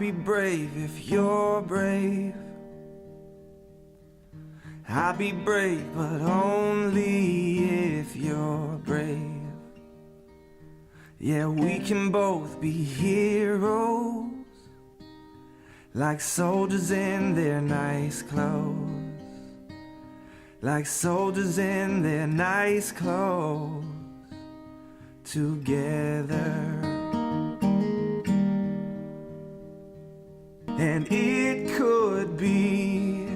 be brave if you're brave. I'll be brave, but only if you're brave. Yeah, we can both be heroes, like soldiers in their nice clothes, like soldiers in their nice clothes, together. And it could be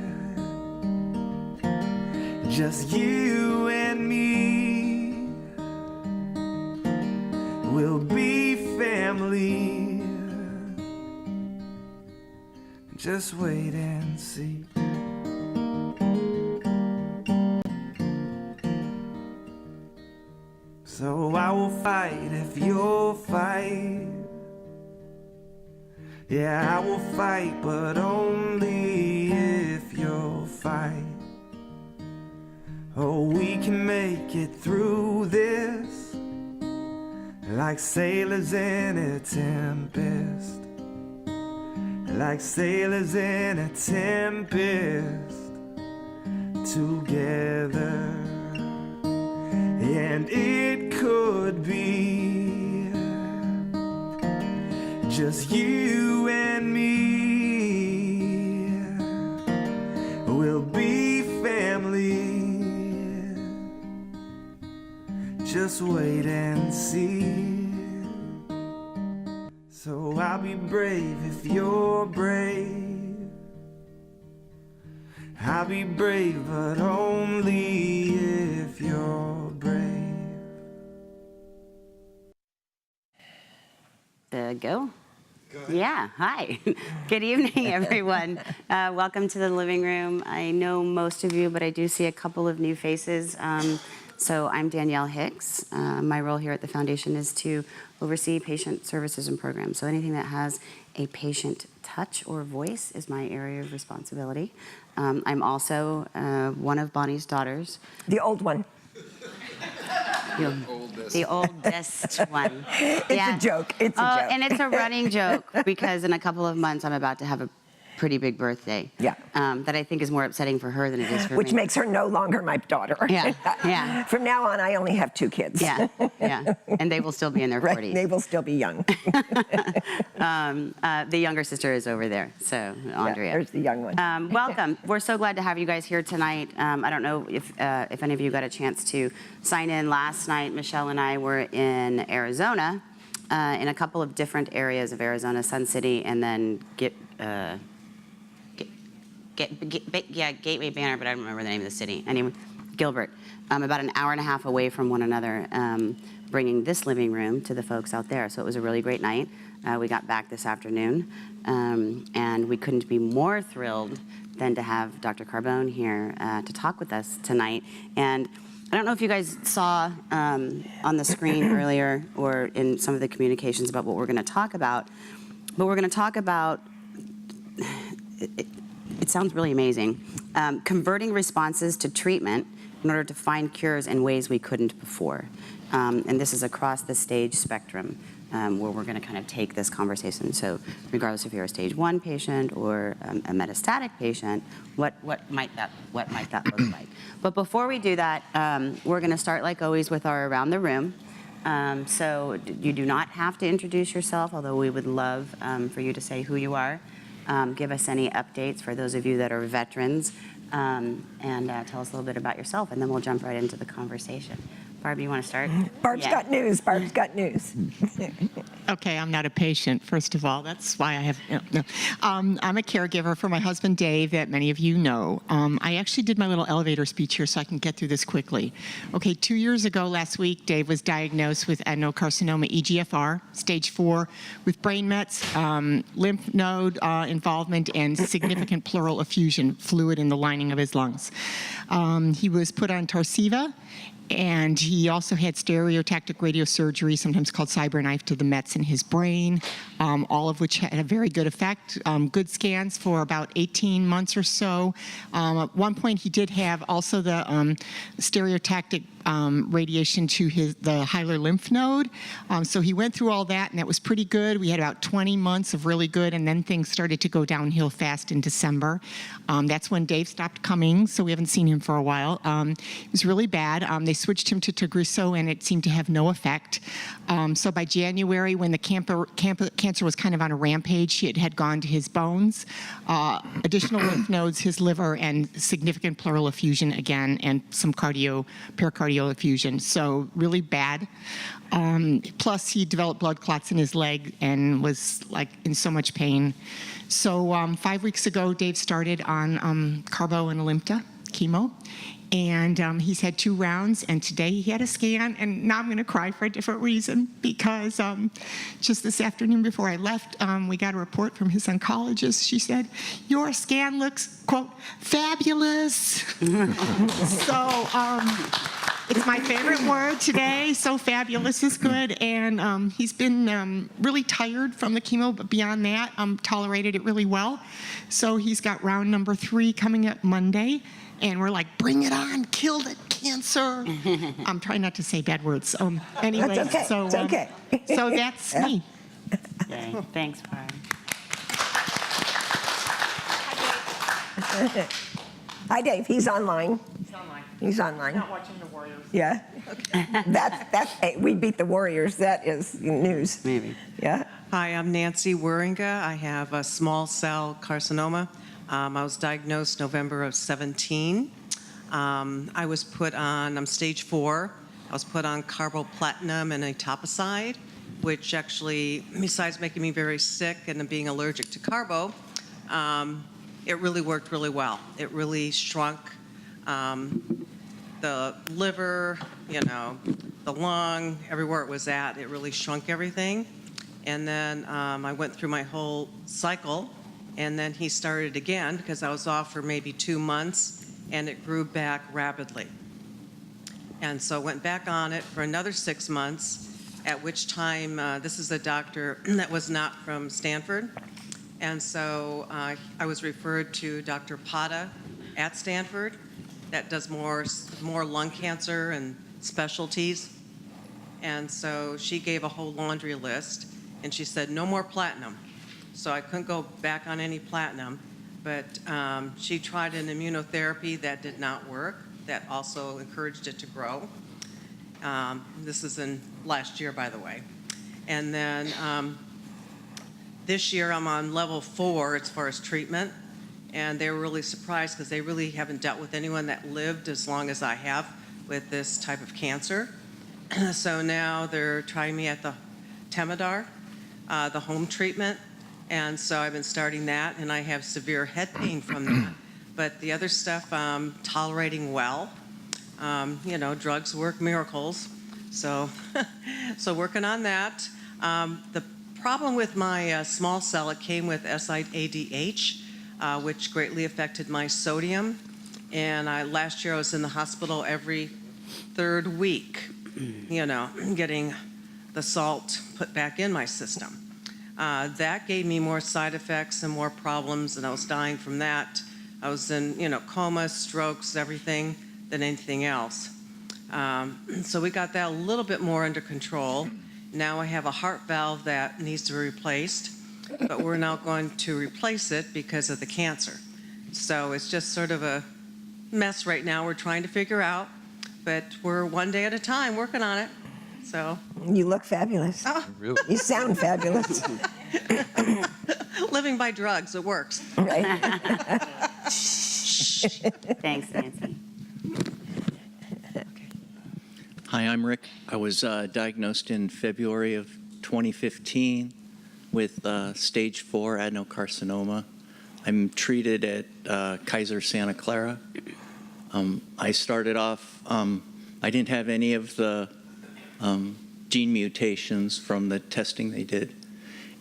just you and me. We'll be family. Just wait and see. So I will fight if you'll fight. Yeah, I will fight, but only if you'll fight. Oh, we can make it through this, like sailors in a tempest, like sailors in a tempest, together. And it could be just you and me. We'll be family. Just wait and see. So I'll be brave if you're brave. I'll be brave, but only if you're brave. Go. Yeah, hi. Good evening, everyone. Welcome to the living room. I know most of you, but I do see a couple of new faces. So I'm Danielle Hicks. My role here at the Foundation is to oversee patient services and programs. So anything that has a patient touch or voice is my area of responsibility. I'm also one of Bonnie's daughters. The old one. The oldest one. It's a joke. It's a joke. And it's a running joke because in a couple of months I'm about to have a pretty big birthday. Yeah. That I think is more upsetting for her than it is for me. Which makes her no longer my daughter. Yeah, yeah. From now on, I only have 2 kids. Yeah, yeah. And they will still be in their 40s. Right, they will still be young. The younger sister is over there, so Andrea. Yeah, there's the young one. Welcome. We're so glad to have you guys here tonight. I don't know if any of you got a chance to sign in last night. Michelle and I were in Arizona, in a couple of different areas of Arizona, Sun City, and then Gateway Banner, but I don't remember the name of the city. Anyway, Gilbert. About an hour and a half away from one another, bringing this living room to the folks out there. So it was a really great night. We got back this afternoon, and we couldn't be more thrilled than to have Dr. Carbone here to talk with us tonight. And I don't know if you guys saw on the screen earlier or in some of the communications about what we're going to talk about, but we're going to talk about it sounds really amazing. Converting responses to treatment in order to find cures in ways we couldn't before. And this is across the stage spectrum where we're going to kind of take this conversation. So regardless if you're a stage 1 patient or a metastatic patient, what might that look like? But before we do that, we're going to start like always with our around the room. So you do not have to introduce yourself, although we would love for you to say who you are. Give us any updates for those of you that are veterans, and tell us a little bit about yourself, and then we'll jump right into the conversation. Barb, you want to start? Barb's got news. Barb's got news. Okay, I'm not a patient, first of all. That's why I have, no. I'm a caregiver for my husband, Dave, that many of you know. I actually did my little elevator speech here so I can get through this quickly. Okay, 2 years ago, last week, Dave was diagnosed with adenocarcinoma EGFR, stage 4, with brain mets, lymph node involvement, and significant pleural effusion, fluid in the lining of his lungs. He was put on Tarceva, and he also had stereotactic radiosurgery, sometimes called CyberKnife, to the mets in his brain, all of which had a very good effect. Good scans for about 18 months or so. At one point, he did have also the stereotactic radiation to the hilar lymph node. So he went through all that, and that was pretty good. We had about 20 months of really good, and then things started to go downhill fast in December. That's when Dave stopped coming, so we haven't seen him for a while. It was really bad. They switched him to Tagrisso, and it seemed to have no effect. So by January, when the cancer was kind of on a rampage, it had gone to his bones, additional lymph nodes, his liver, and significant pleural effusion again, and some pericardial effusion. So really bad. Plus, he developed blood clots in his leg and was like in so much pain. So 5 weeks ago, Dave started on Carbone and Alimta chemo. And he's had 2 rounds, and today he had a scan, and now I'm going to cry for a different reason, because just this afternoon before I left, we got a report from his oncologist. She said, "Your scan looks, quote, fabulous." So it's my favorite word today, so fabulous is good, and he's been really tired from the chemo, but beyond that, tolerated it really well. So he's got round number 3 coming up Monday. And we're like, bring it on, kill the cancer. I'm trying not to say bad words. Anyway, That's okay. so, It's okay. So that's me. Okay, thanks, Barb. Hi, Dave. He's online. He's online. Not watching the Warriors. Yeah. Hey, we beat the Warriors. That is news. Maybe. Yeah. Hi, I'm Nancy Waringa. I have a small cell carcinoma. I was diagnosed November of 17. I was put on, I'm stage 4. I was put on carboplatin and etoposide, which actually, besides making me very sick and being allergic to carbo, it really worked really well. It really shrunk the liver, the lung, everywhere it was at. It really shrunk everything. And then I went through my whole cycle. And then he started again because I was off for maybe 2 months, and it grew back rapidly. And so I went back on it for another 6 months, at which time this is a doctor that was not from Stanford. And so I was referred to Dr. Pata at Stanford that does more lung cancer and specialties. And so she gave a whole laundry list, and she said, no more platinum. So I couldn't go back on any platinum, but she tried an immunotherapy that did not work, that also encouraged it to grow. This is in last year, by the way. And then this year I'm on level 4 as far as treatment, and they were really surprised because they really haven't dealt with anyone that lived as long as I have with this type of cancer. So now they're trying me at the Temodar, the home treatment. And so I've been starting that, and I have severe head pain from that. But the other stuff I'm tolerating well. Drugs work miracles. So, so working on that. The problem with my small cell, it came with SIADH, which greatly affected my sodium. And last year I was in the hospital every 3rd week, getting the salt put back in my system. That gave me more side effects and more problems, and I was dying from that. I was in, coma, strokes, everything than anything else. So we got that a little bit more under control. Now I have a heart valve that needs to be replaced, but we're now going to replace it because of the cancer. So it's just sort of a mess right now we're trying to figure out, but we're one day at a time working on it. So You look fabulous. Oh. Really? You sound fabulous. living by drugs, it works. Right? Thanks, Nancy. Hi, I'm Rick. I was diagnosed in February of 2015 with stage 4 adenocarcinoma. I'm treated at Kaiser Santa Clara. I started off, I didn't have any of the gene mutations from the testing they did.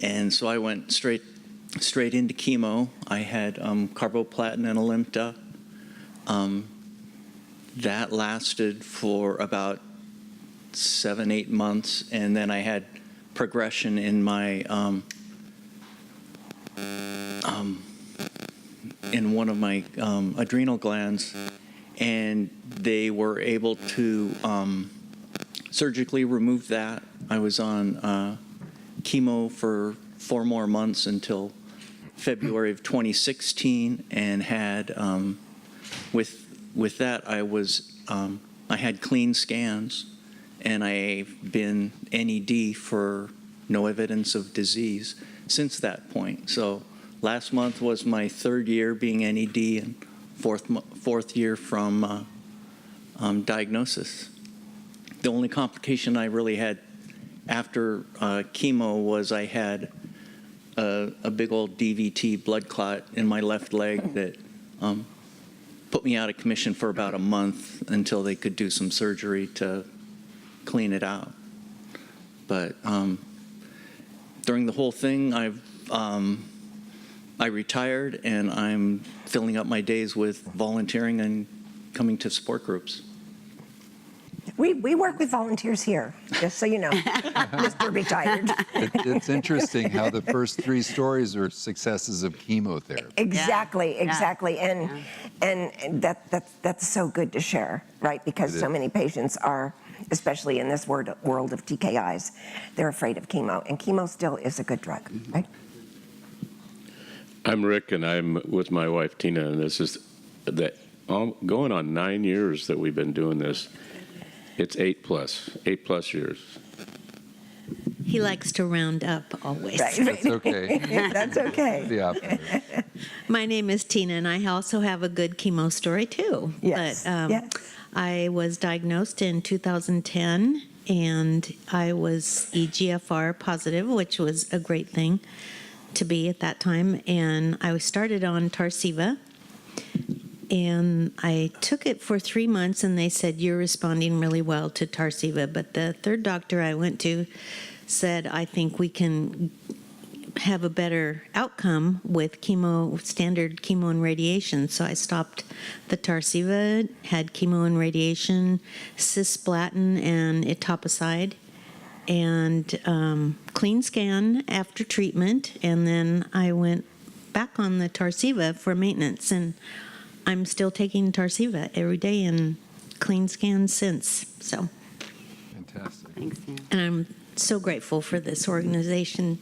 And so I went straight into chemo. I had carboplatin and Alimta. That lasted for about 7-8 months, and then I had progression in my in one of my adrenal glands, and they were able to surgically remove that. I was on chemo for 4 more months until February of 2016, and had with that I had clean scans, and I've been NED for no evidence of disease since that point. So last month was my 3rd year being NED, and fourth year from diagnosis. The only complication I really had after chemo was I had a big old DVT blood clot in my left leg that put me out of commission for about a month until they could do some surgery to clean it out. But during the whole thing, I retired, and I'm filling up my days with volunteering and coming to support groups. We work with volunteers here, just so you know, Mr. Retired. It's interesting how the first 3 stories are successes of chemotherapy. Exactly, exactly. And that's so good to share, right? Because It so is. many patients are, especially in this world of TKIs, they're afraid of chemo. And chemo still is a good drug, right? I'm Rick, and I'm with my wife, Tina, and this is going on 9 years that we've been doing this. It's 8 plus years. He likes to round up always. Right. That's okay. That's okay. The opposite. My name is Tina, and I also have a good chemo story, too. Yes, But yes. I was diagnosed in 2010, and I was EGFR positive, which was a great thing to be at that time. And I started on Tarceva, and I took it for 3 months, and they said, you're responding really well to Tarceva. But the 3rd doctor I went to said, I think we can have a better outcome with chemo, standard chemo and radiation. So I stopped the Tarceva, had chemo and radiation, cisplatin, and etoposide, and clean scan after treatment. And then I went back on the Tarceva for maintenance, and I'm still taking Tarceva every day and clean scans since. So, Fantastic. Thanks, Dan. and I'm so grateful for this organization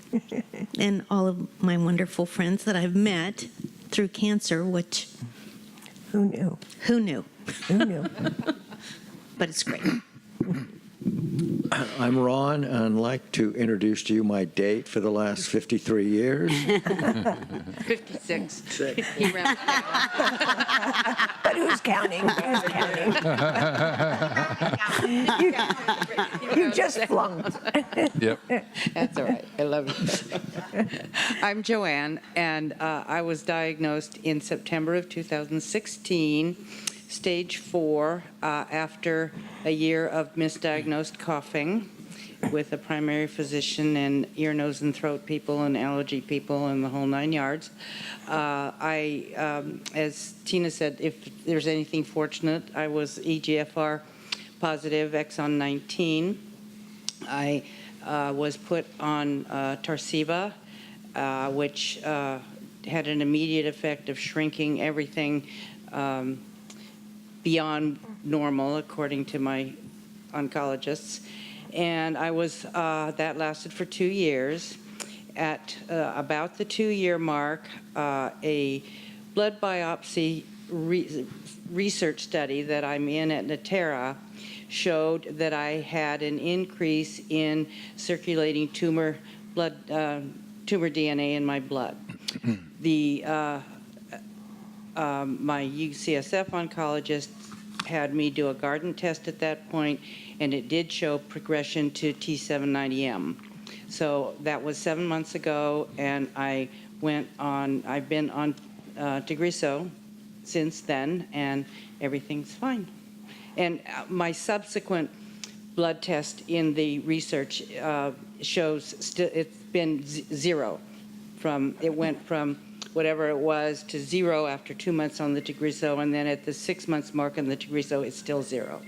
and all of my wonderful friends that I've met through cancer, which Who knew? who knew? Who knew? But it's great. I'm Ron, and I'd like to introduce to you my date for the last 53 years. 56. He wrapped it. But who's counting? Who's counting? you just flunked. Yep. That's all right. I love it. I'm Joanne, and I was diagnosed in September of 2016, stage 4, after a year of misdiagnosed coughing with a primary physician and ear, nose, and throat people and allergy people and the whole 9 yards. As Tina said, if there's anything fortunate, I was EGFR positive, exon 19. I was put on Tarceva, which had an immediate effect of shrinking everything beyond normal, according to my oncologists. And I was, that lasted for 2 years. At about the 2-year mark, a blood biopsy research study that I'm in at Natera showed that I had an increase in circulating tumor DNA in my blood. My UCSF oncologist had me do a Guardant test at that point, and it did show progression to T790M. So that was 7 months ago, and I've been on Tagrisso since then, and everything's fine. And my subsequent blood test in the research shows it's been 0. It went from whatever it was to 0 after 2 months on the Tagrisso, and then at the 6 months mark on the Tagrisso, it's still 0.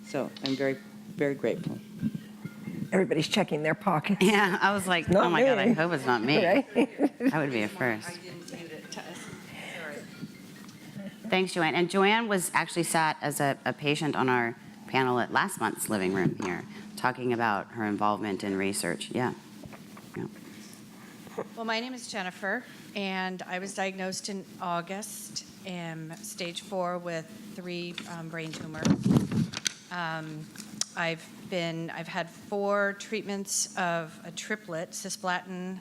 So I'm very, very grateful. Everybody's checking their pockets. Yeah, I was like, Not oh my God, I me. hope it's not me. Right? That would be a first. Thanks, Joanne. And Joanne was actually sat as a patient on our panel at last month's living room here, talking about her involvement in research. Yeah. Well, my name is Jennifer, and I was diagnosed in August, stage 4 with 3 brain tumors. I've had 4 treatments of a triplet, cisplatin,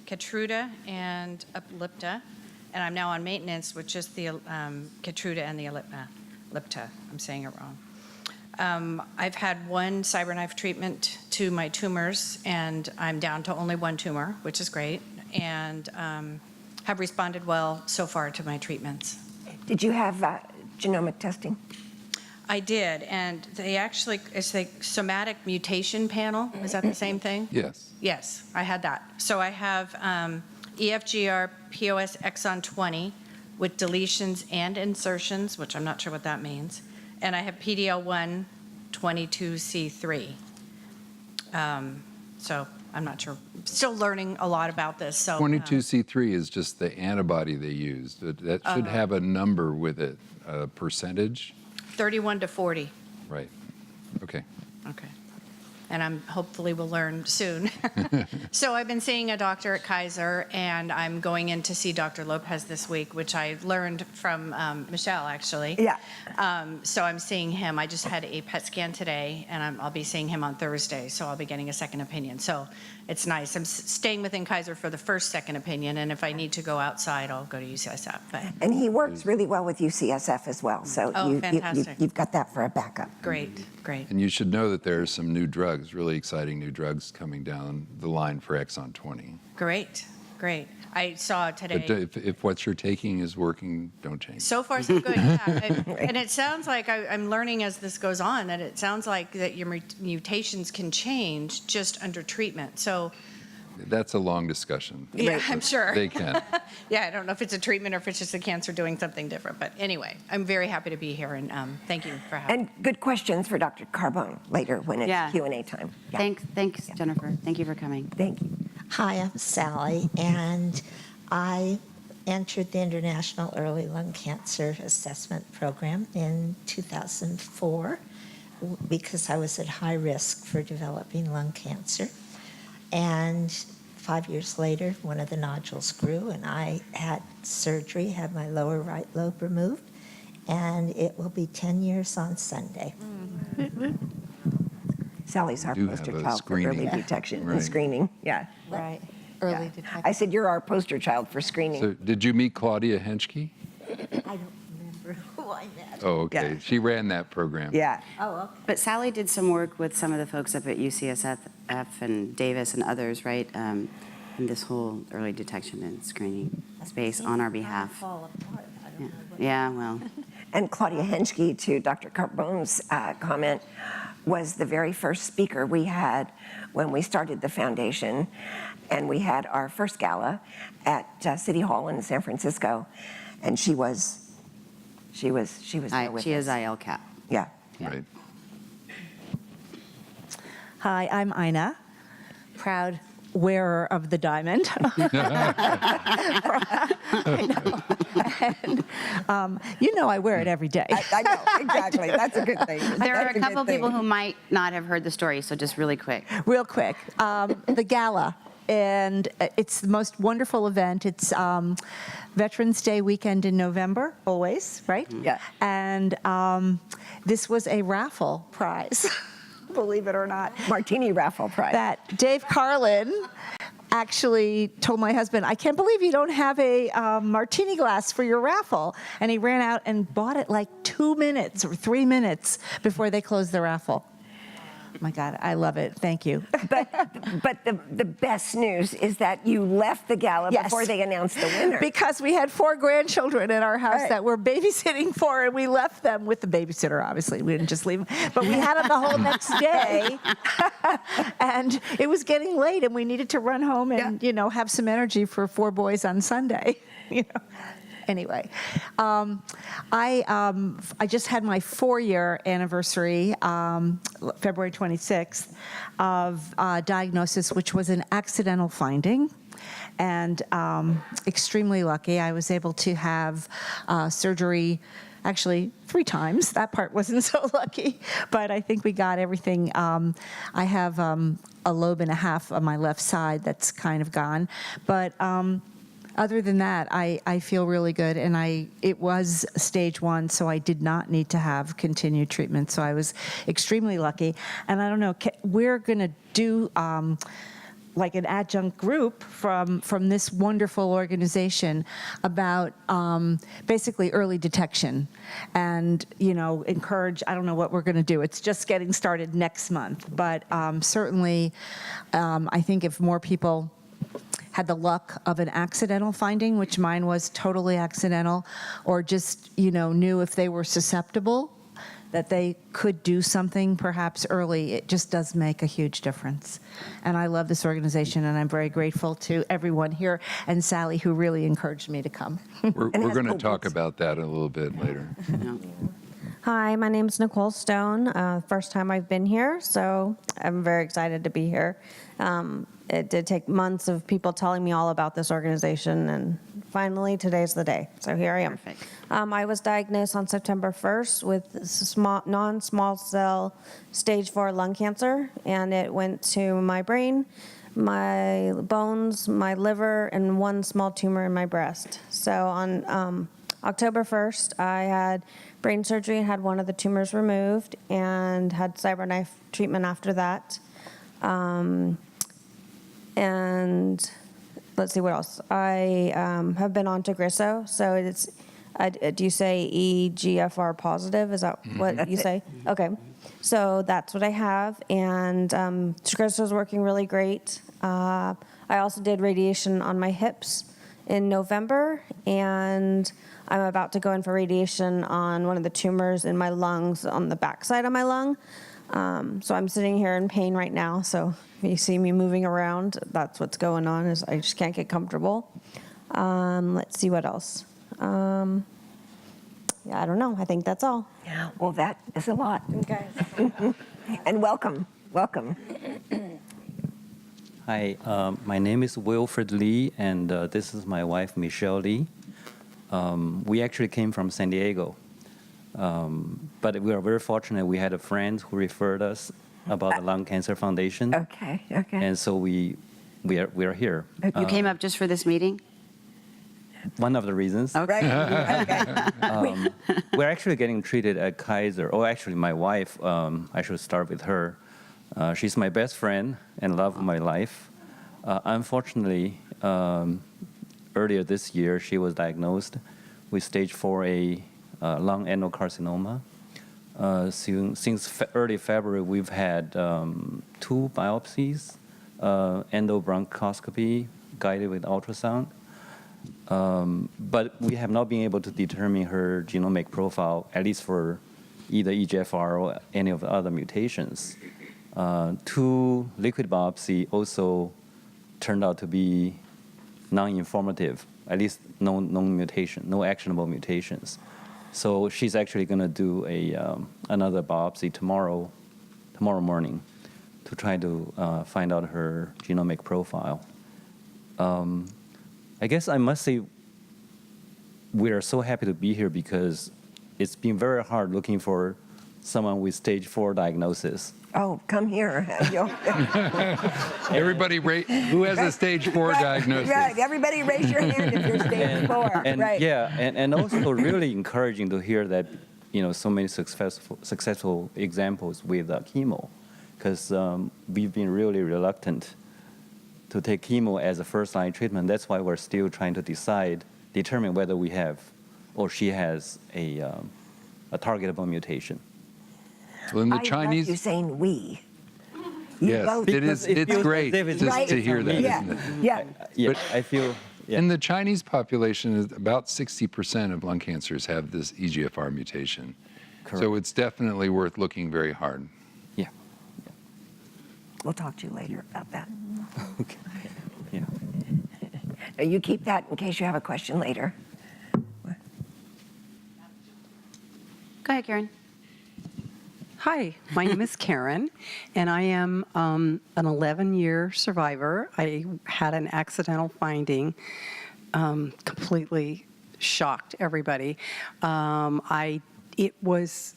Keytruda, and Ellipta, and I'm now on maintenance with just the Keytruda and the Ellipta. I'm saying it wrong. I've had 1 CyberKnife treatment to my tumors, and I'm down to only 1 tumor, which is great, and have responded well so far to my treatments. Did you have genomic testing? I did, and they actually, it's the somatic mutation panel. Is that the same thing? Yes. Yes, I had that. So I have EFGR POS exon 20 with deletions and insertions, which I'm not sure what that means. And I have PDL1 22C3. So I'm not sure. Still learning a lot about this. So 22C3 is just the antibody they used. That should have a number with it, a percentage. 31 to 40. Right. Okay. Okay. And I'm hopefully will learn soon. So I've been seeing a doctor at Kaiser, and I'm going in to see Dr. Lopez this week, which I learned from Michelle, actually. Yeah. So I'm seeing him. I just had a PET scan today, and I'll be seeing him on Thursday, so I'll be getting a second opinion. So it's nice. I'm staying within Kaiser for the first second opinion, and if I need to go outside, I'll go to UCSF. But And he works really well with UCSF as well, so fantastic. you've got that for a backup. great, great. And you should know that there are some new drugs, really exciting new drugs coming down the line for exon 20. Great, great. I saw today. But if what you're taking is working, don't change. So far, so good. Yeah. And it sounds like I'm learning as this goes on that it sounds like that your mutations can change just under treatment. So, That's a long discussion. yeah, I'm sure. They can. Yeah, I don't know if it's a treatment or if it's just the cancer doing something different. But anyway, I'm very happy to be here, and thank you for having me. And good questions for Dr. Carbone later when it's Yeah. Q&A time. Yeah. Thanks, Jennifer. Thank you for coming. Thank you. Hi, I'm Sally, and I entered the International Early Lung Cancer Assessment Program in 2004 because I was at high risk for developing lung cancer. And 5 years later, one of the nodules grew, and I had surgery, had my lower right lobe removed, and it will be 10 years on Sunday. Sally's our Do have poster a child for early screening. detection Right. and screening. Yeah. Right. Early detection. I said you're our poster child for screening. So did you meet Claudia Henschke? I don't remember who I met. Oh, okay. Yeah. She ran that program. Yeah. Oh, okay. But Sally did some work with some of the folks up at UCSF and Davis and others, right? In this whole early detection and screening space on our behalf. Fall apart. I don't Yeah, know what yeah, well, And Claudia Henschke, to Dr. Carbone's comment, was the very first speaker we had when we started the foundation, and we had our first gala at City Hall in San Francisco, and she was there with she is us. ILCAP. Yeah. Right. Hi, I'm Ina, proud wearer of the diamond. And, you know I wear it every day. I know, exactly. That's a good thing. There are That's a couple good people thing. who might not have heard the story, so just really quick. Real quick, the gala, and it's the most wonderful event. It's Veterans Day weekend in November, always, right? Yeah. And this was a raffle prize, believe it or not. Martini raffle prize. That Dave Carlin actually told my husband, I can't believe you don't have a martini glass for your raffle. And he ran out and bought it like 2 minutes or 3 minutes before they closed the raffle. My God, I love it. Thank you. But the best news is that you left the gala Yes. before they announced the winner. Because we had 4 grandchildren in our house Right. that we're babysitting for, and we left them with the babysitter, obviously. We didn't just leave them. But we had them the whole next day. And it was getting late, and we needed to run home and, have some energy for 4 boys on Sunday. Anyway, I just had my 4-year anniversary, February 26th, of diagnosis, which was an accidental finding. and extremely lucky. I was able to have surgery actually 3 times. That part wasn't so lucky, but I think we got everything. I have a lobe and a half on my left side that's kind of gone, but other than that, I feel really good, and it was stage 1, so I did not need to have continued treatment, so I was extremely lucky. And I don't know, we're going to do like an adjunct group from this wonderful organization about basically early detection and, encourage, I don't know what we're going to do. It's just getting started next month. But certainly, I think if more people had the luck of an accidental finding, which mine was totally accidental, or just, knew if they were susceptible, that they could do something perhaps early, it just does make a huge difference. And I love this organization, and I'm very grateful to everyone here and Sally, who really encouraged me to come. We're going to talk about that a little bit later. Hi, my name is Nicole Stone. First time I've been here, so I'm very excited to be here. It did take months of people telling me all about this organization, and finally today's the day. So here I am. Perfect. I was diagnosed on September 1st with non-small cell stage 4 lung cancer, and it went to my brain, my bones, my liver, and 1 small tumor in my breast. So on October 1st, I had brain surgery and had 1 of the tumors removed, and had CyberKnife treatment after that. And let's see what else. I have been on Tagrisso, so it's, do you say EGFR positive? Is that what you say? Okay, so that's what I have, and Tagrisso is working really great. I also did radiation on my hips in November, and I'm about to go in for radiation on 1 of the tumors in my lungs on the backside of my lung. So I'm sitting here in pain right now, so if you see me moving around, that's what's going on, is I just can't get comfortable. Let's see what else. Yeah, I don't know. I think that's all. Yeah, well, that is a lot. Okay. And welcome. Hi, my name is Wilfred Lee, and this is my wife, Michelle Lee. We actually came from San Diego, but we are very fortunate. We had a friend who referred us about the Lung Cancer Foundation. Okay. And so we are here. You came up just for this meeting? One of the reasons. Okay. We're actually getting treated at Kaiser. Oh, actually, my wife, I should start with her. She's my best friend and love of my life. Unfortunately, earlier this year, she was diagnosed with stage 4A lung adenocarcinoma. Since early February, we've had 2 biopsies, endobronchoscopy guided with ultrasound. But we have not been able to determine her genomic profile, at least for either EGFR or any of the other mutations. 2 liquid biopsy also turned out to be non-informative, at least no mutation, no actionable mutations. So she's actually going to do another biopsy tomorrow morning to try to find out her genomic profile. I guess I must say we are so happy to be here because it's been very hard looking for someone with stage 4 diagnosis. Oh, come here. Everybody, who has a stage 4 diagnosis? Right, everybody raise your hand if you're stage 4. And right. yeah, and also really encouraging to hear that, so many successful examples with chemo, because we've been really reluctant to take chemo as a first-line treatment. That's why we're still trying to determine whether we have or she has a targetable mutation. Well, in the I Chinese, love you saying we. yes, both- it is. It's great just to hear that, Yeah, isn't it? yeah. Yeah, But I feel. Yeah. In the Chinese population, about 60% of lung cancers have this EGFR mutation. Correct. So it's definitely worth looking very hard. Yeah. We'll talk to you later about that. Okay. Yeah. Now, you keep that in case you have a question later. Go ahead, Karen. Hi, my name is Karen, and I am an 11-year survivor. I had an accidental finding, completely shocked everybody. It was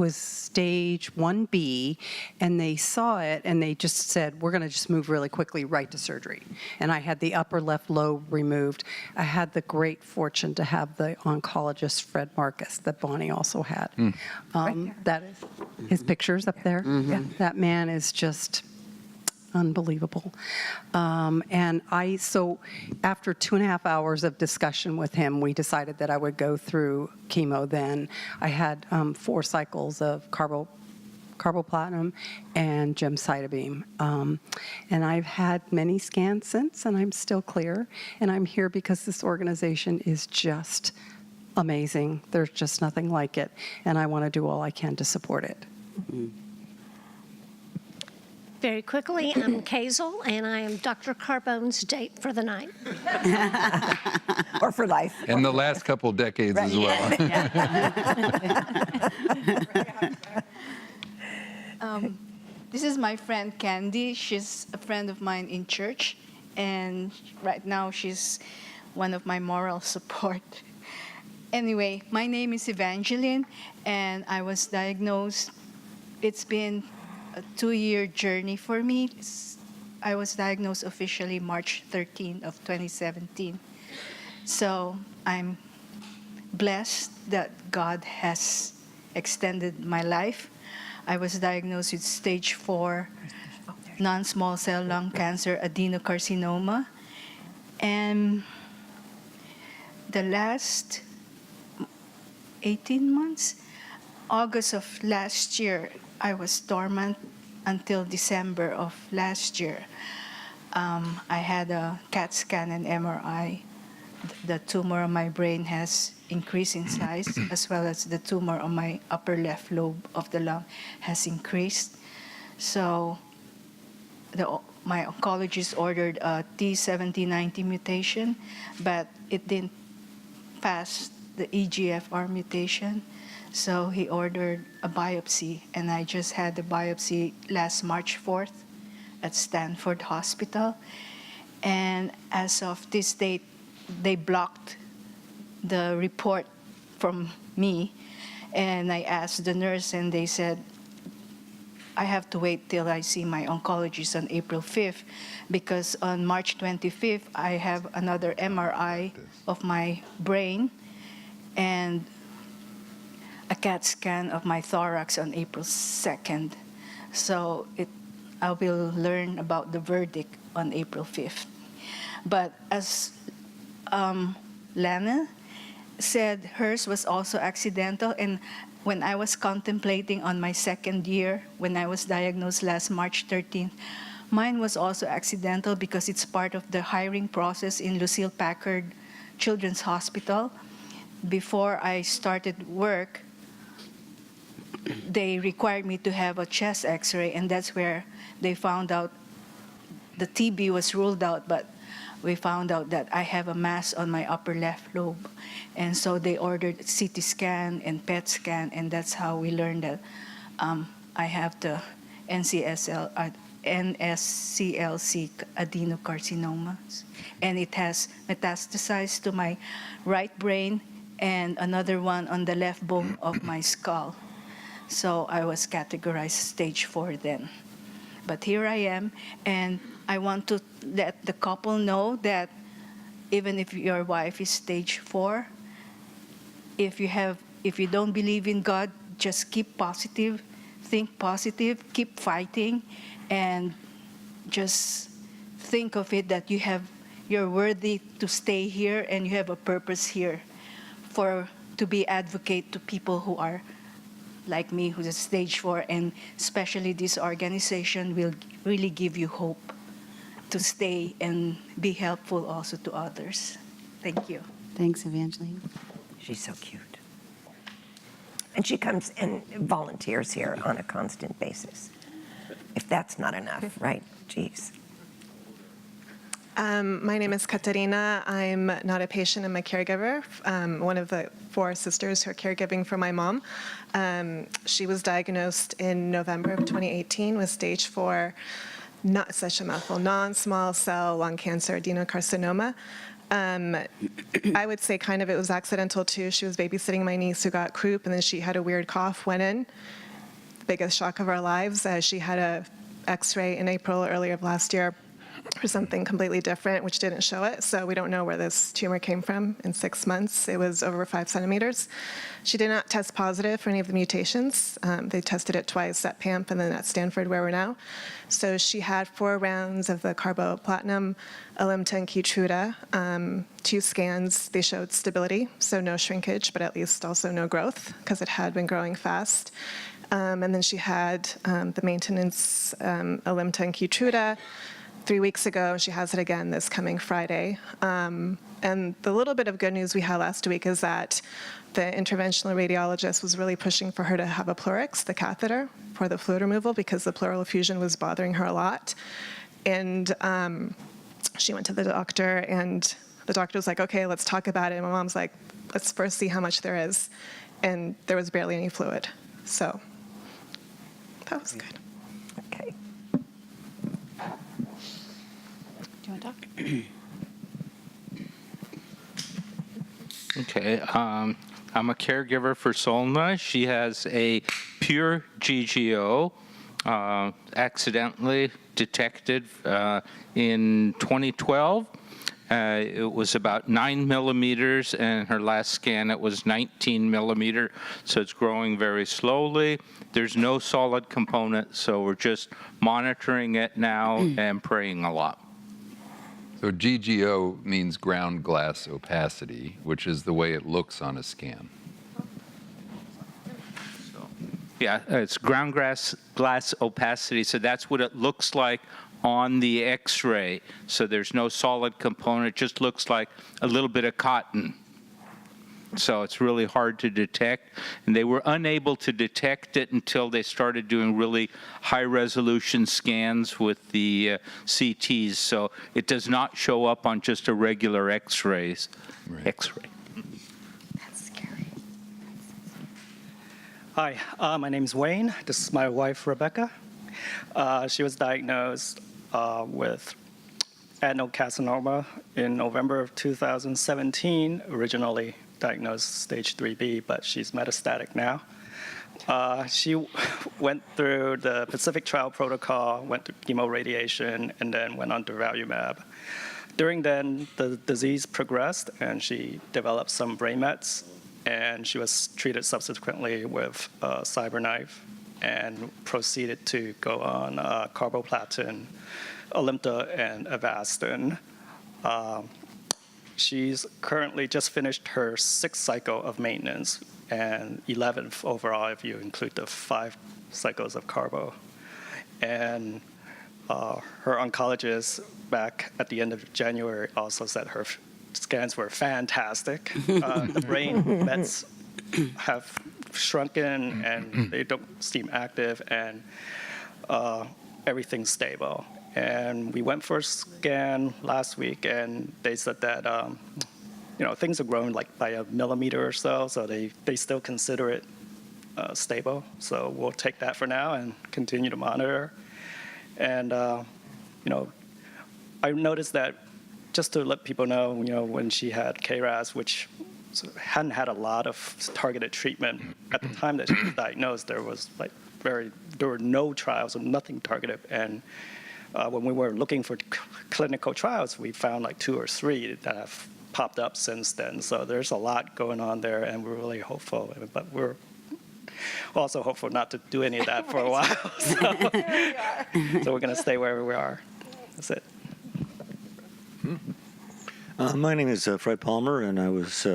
stage 1B, and they saw it, and they just said, we're going to just move really quickly right to surgery. And I had the upper left lobe removed. I had the great fortune to have the oncologist, Fred Marcus, that Bonnie also had. That is his pictures up there. Yeah. That man is just unbelievable. So after 2.5 hours of discussion with him, we decided that I would go through chemo then. I had 4 cycles of carboplatinum and gemcitabine. And I've had many scans since, and I'm still clear. And I'm here because this organization is just amazing. There's just nothing like it. And I want to do all I can to support it. Very quickly, I'm Kazel, and I am Dr. Carbone's date for the night. Or for life. And the last couple decades as well. This is my friend Candy. She's a friend of mine in church, and right now she's one of my moral support. Anyway, my name is Evangeline, and I was diagnosed. It's been a 2-year journey for me. I was diagnosed officially March 13 of 2017. So I'm blessed that God has extended my life. I was diagnosed with stage 4 non-small cell lung cancer adenocarcinoma. And the last 18 months, August of last year, I was dormant until December of last year. I had a CAT scan and MRI. The tumor on my brain has increased in size, as well as the tumor on my upper left lobe of the lung has increased. So my oncologist ordered a T7090 mutation, but it didn't pass the EGFR mutation. So he ordered a biopsy, and I just had the biopsy last March 4th at Stanford Hospital. And as of this date, they blocked the report from me. And I asked the nurse, and they said, I have to wait till I see my oncologist on April 5th, because on March 25th, I have another MRI of my brain and a CAT scan of my thorax on April 2nd. So I will learn about the verdict on April 5th. But as Lana said, hers was also accidental. And when I was contemplating on my 2nd year, when I was diagnosed last March 13th, mine was also accidental because it's part of the hiring process in Lucille Packard Children's Hospital. Before I started work, they required me to have a chest x-ray, and that's where they found out the TB was ruled out, but we found out that I have a mass on my upper left lobe. And so they ordered CT scan and PET scan, and that's how we learned that I have the NSCLC adenocarcinomas. And it has metastasized to my right brain and another one on the left bone of my skull. So I was categorized stage 4 then. But here I am, and I want to let the couple know that even if your wife is stage 4, if you don't believe in God, just keep positive, think positive, keep fighting, and just think of it that you're worthy to stay here, and you have a purpose here to be advocate to people who are like me, who's at stage 4, and especially this organization will really give you hope to stay and be helpful also to others. Thank you. Thanks, Evangeline. She's so cute. And she comes and volunteers here on a constant basis. If that's not enough, right? Jeez. My name is Katarina. I'm not a patient, I'm a caregiver. One of the 4 sisters who are caregiving for my mom. She was diagnosed in November of 2018 with stage 4, not such a mouthful, non-small cell lung cancer, adenocarcinoma. I would say kind of it was accidental too. She was babysitting my niece who got croup, and then she had a weird cough, went in. The biggest shock of our lives. She had a X-ray in April earlier of last year for something completely different, which didn't show it. So we don't know where this tumor came from in 6 months. It was over 5 centimeters. She did not test positive for any of the mutations. They tested it twice at PAMP and then at Stanford, where we're now. So she had 4 rounds of the carboplatinum, Alimta, and Keytruda, 2 scans. They showed stability, so no shrinkage, but at least also no growth, because it had been growing fast. And then she had the maintenance Alimta and Keytruda 3 weeks ago. She has it again this coming Friday. And the little bit of good news we had last week is that the interventional radiologist was really pushing for her to have a Plurix, the catheter, for the fluid removal, because the pleural effusion was bothering her a lot. And she went to the doctor, and the doctor was like, okay, let's talk about it. And my mom's like, let's first see how much there is. And there was barely any fluid. So that was good. Okay. Do you want to talk? Okay. I'm a caregiver for Solna. She has a pure GGO, accidentally detected in 2012. It was about 9 millimeters, and her last scan it was 19 millimeter, so it's growing very slowly. There's no solid component, so we're just monitoring it now and praying a lot. So GGO means ground glass opacity, which is the way it looks on a scan. Yeah, it's ground glass opacity, so that's what it looks like on the X-ray. So there's no solid component, it just looks like a little bit of cotton. So it's really hard to detect. And they were unable to detect it until they started doing really high-resolution scans with the CTs. So it does not show up on just a regular X-ray. X-ray. That's scary. Hi, my name is Wayne. This is my wife, Rebecca. She was diagnosed with adenocarcinoma in November of 2017, originally diagnosed stage 3B, but she's metastatic now. She went through the Pacific trial protocol, went through chemoradiation, and then went on durvalumab. During then, the disease progressed, and she developed some brain mets, and she was treated subsequently with CyberKnife and proceeded to go on carboplatin, Alimta, and Avastin. She's currently just finished her 6th cycle of maintenance and 11th overall if you include the 5 cycles of carbo. And her oncologist back at the end of January also said her scans were fantastic. The brain mets have shrunken and they don't seem active, and everything's stable. And we went for a scan last week, and they said that things are growing like by a millimeter or so, so they still consider it stable. So we'll take that for now and continue to monitor. And I noticed that, just to let people know, when she had KRAS, which hadn't had a lot of targeted treatment at the time that she was diagnosed, there were no trials and nothing targeted. And when we were looking for clinical trials, we found like 2 or 3 that have popped up since then. So there's a lot going on there, and we're really hopeful. But we're also hopeful not to do any of that for a while. So we're going to stay where we are. That's it. My name is Fred Palmer, and I was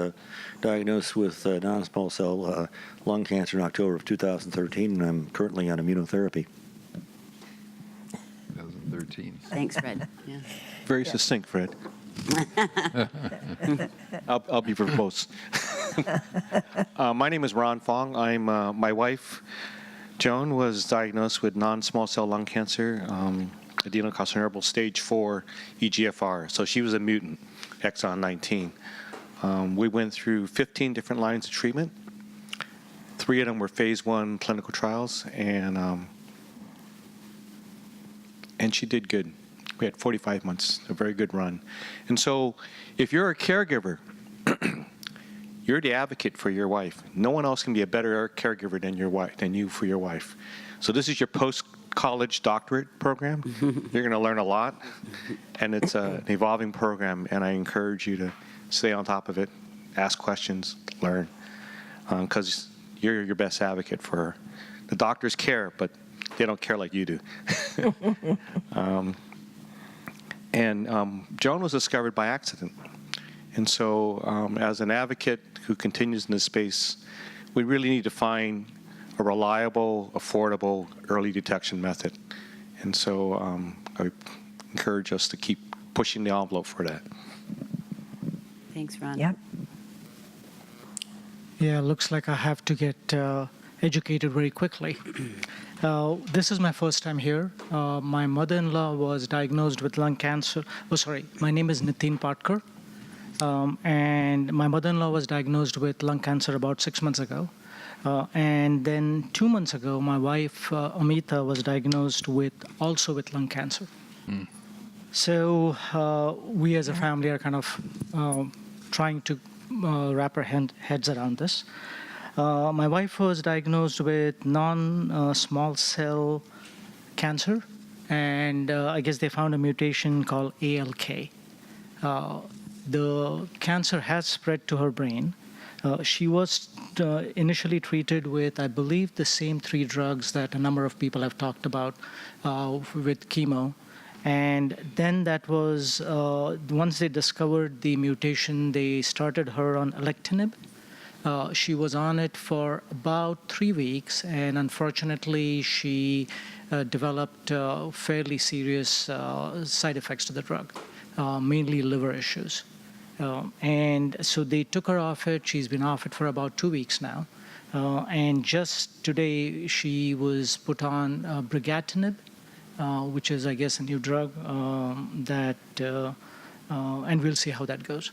diagnosed with non-small cell lung cancer in October of 2013, and I'm currently on immunotherapy. 2013. Thanks, Fred. Yeah. Very succinct, Fred. I'll be verbose. My name is Ron Fong. My wife, Joan, was diagnosed with non-small cell lung cancer adenocarcinoma stage 4 EGFR. So she was a mutant, exon 19. We went through 15 different lines of treatment. 3 of them were phase 1 clinical trials, and she did good. We had 45 months, a very good run. And so if you're a caregiver, you're the advocate for your wife. No one else can be a better caregiver than you for your wife. So this is your post-college doctorate program. You're going to learn a lot, and it's an evolving program, and I encourage you to stay on top of it, ask questions, learn, because you're your best advocate for her. The doctors care, but they don't care like you do. Joan was discovered by accident. And so as an advocate who continues in this space, we really need to find a reliable, affordable, early detection method. And so I encourage us to keep pushing the envelope for that. Thanks, Ron. Yep. Yeah, looks like I have to get educated very quickly. This is my first time here. My mother-in-law was diagnosed with lung cancer. Oh, sorry. My name is Nitin Patkar. And my mother-in-law was diagnosed with lung cancer about 6 months ago. And then 2 months ago, my wife, Amita, was diagnosed also with lung cancer. So we as a family are kind of trying to wrap our heads around this. My wife was diagnosed with non-small cell cancer, and I guess they found a mutation called ALK. The cancer has spread to her brain. She was initially treated with, I believe, the same 3 drugs that a number of people have talked about with chemo. And then that was, once they discovered the mutation, they started her on alectinib. She was on it for about 3 weeks, and unfortunately, she developed fairly serious side effects to the drug, mainly liver issues. And so they took her off it. She's been off it for about 2 weeks now. And just today, she was put on brigatinib, which is, I guess, a new drug and we'll see how that goes.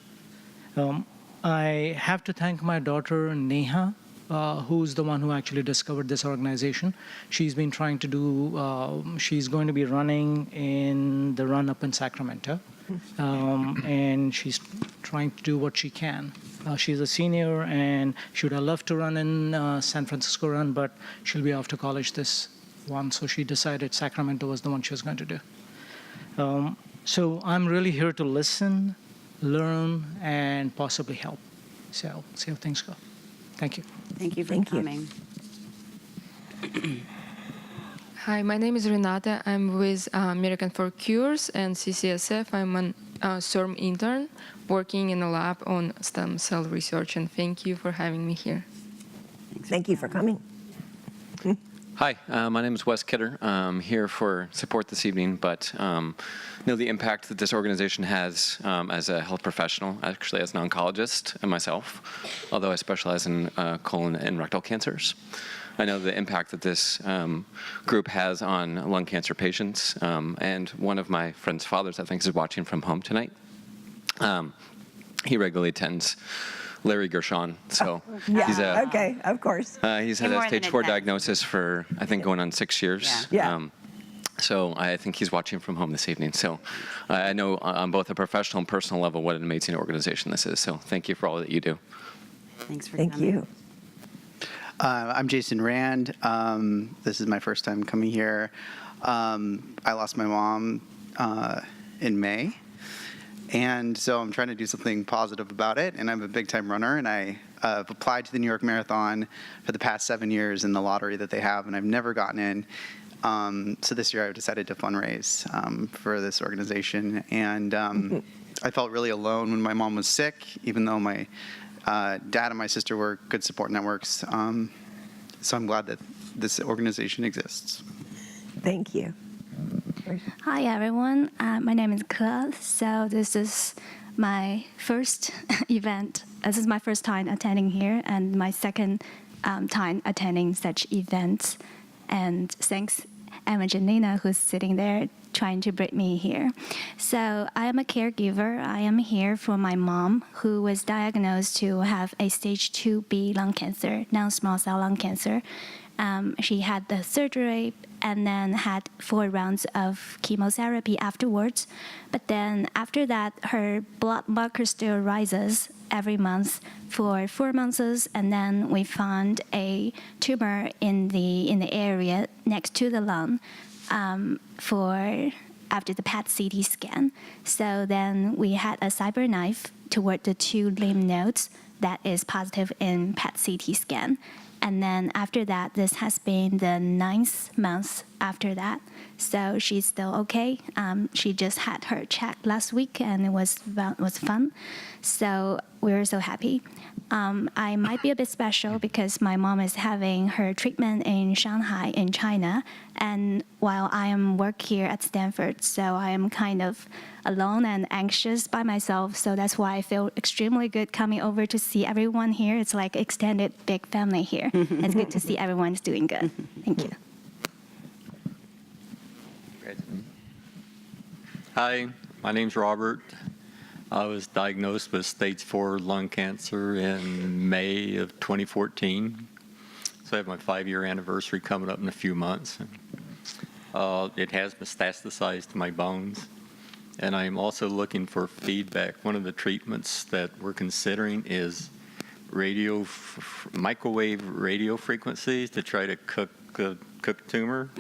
I have to thank my daughter, Neha, who's the one who actually discovered this organization. She's been trying to do, she's going to be running in the run up in Sacramento. And she's trying to do what she can. She's a senior, and she would have loved to run in San Francisco run, but she'll be off to college this one, so she decided Sacramento was the one she was going to do. So I'm really here to listen, learn, and possibly help. So see how things go. Thank you. Thank you for coming. Hi, my name is Renata. I'm with American for Cures and CCSF. I'm an SERM intern working in a lab on stem cell research, and thank you for having me here. Thank you for coming. Hi, my name is Wes Kidder. I'm here for support this evening, but know the impact that this organization has as a health professional, actually as an oncologist and myself, although I specialize in colon and rectal cancers. I know the impact that this group has on lung cancer patients, and one of my friend's fathers, I think, is watching from home tonight. He regularly attends Larry Gershon, so he's okay, of course. He's had a stage 4 diagnosis for, I think, going on 6 years. So I think he's watching from home this evening. So I know on both a professional and personal level what an amazing organization this is. So thank you for all that you do. Thanks for coming. Thank you. I'm Jason Rand. This is my first time coming here. I lost my mom in May. And so I'm trying to do something positive about it. And I'm a big-time runner, and I have applied to the New York Marathon for the past 7 years in the lottery that they have, and I've never gotten in. So this year I decided to fundraise for this organization. And I felt really alone when my mom was sick, even though my dad and my sister were good support networks. So I'm glad that this organization exists. Thank you. Hi, everyone. My name is Ke. So this is my first event. This is my first time attending here and my second time attending such events. And thanks, Evangelina, who's sitting there, trying to bring me here. So I am a caregiver. I am here for my mom, who was diagnosed to have a stage 2B lung cancer, non-small cell lung cancer. She had the surgery and then had 4 rounds of chemotherapy afterwards. But then after that, her blood marker still rises every month for 4 months, and then we found a tumor in the area next to the lung for after the PET CT scan. So then we had a cyber knife toward the 2 lymph nodes that is positive in PET CT scan. And then after that, this has been the 9th month after that. So she's still okay. She just had her check last week, and it was fun. So we were so happy. I might be a bit special because my mom is having her treatment in Shanghai in China, and while I am work here at Stanford, so I am kind of alone and anxious by myself. So that's why I feel extremely good coming over to see everyone here. It's like extended big family here. It's good to see everyone's doing good. Thank you. Hi, my name's Robert. I was diagnosed with stage 4 lung cancer in May of 2014. So I have my 5-year anniversary coming up in a few months. It has metastasized to my bones. And I'm also looking for feedback. One of the treatments that we're considering is microwave radio frequencies to try to cook tumor.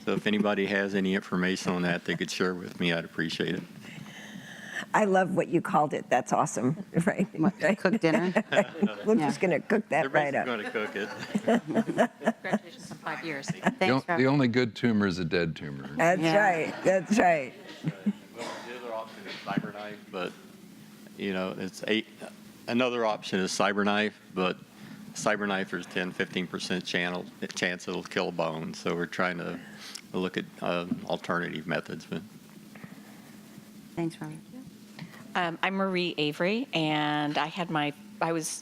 So if anybody has any information on that they could share with me, I'd appreciate it. I love what you called it. That's awesome, right? Cook dinner? We're just going to cook that right up. They're going to cook it. Congratulations on 5 years. The only good tumor is a dead tumor. That's right. That's right. Well, the other option is CyberKnife, but it's another option is CyberKnife, but CyberKnife there's 10-15% chance it'll kill bone. So we're trying to look at alternative methods. But thanks, Ronnie. I'm Marie Avery, and I was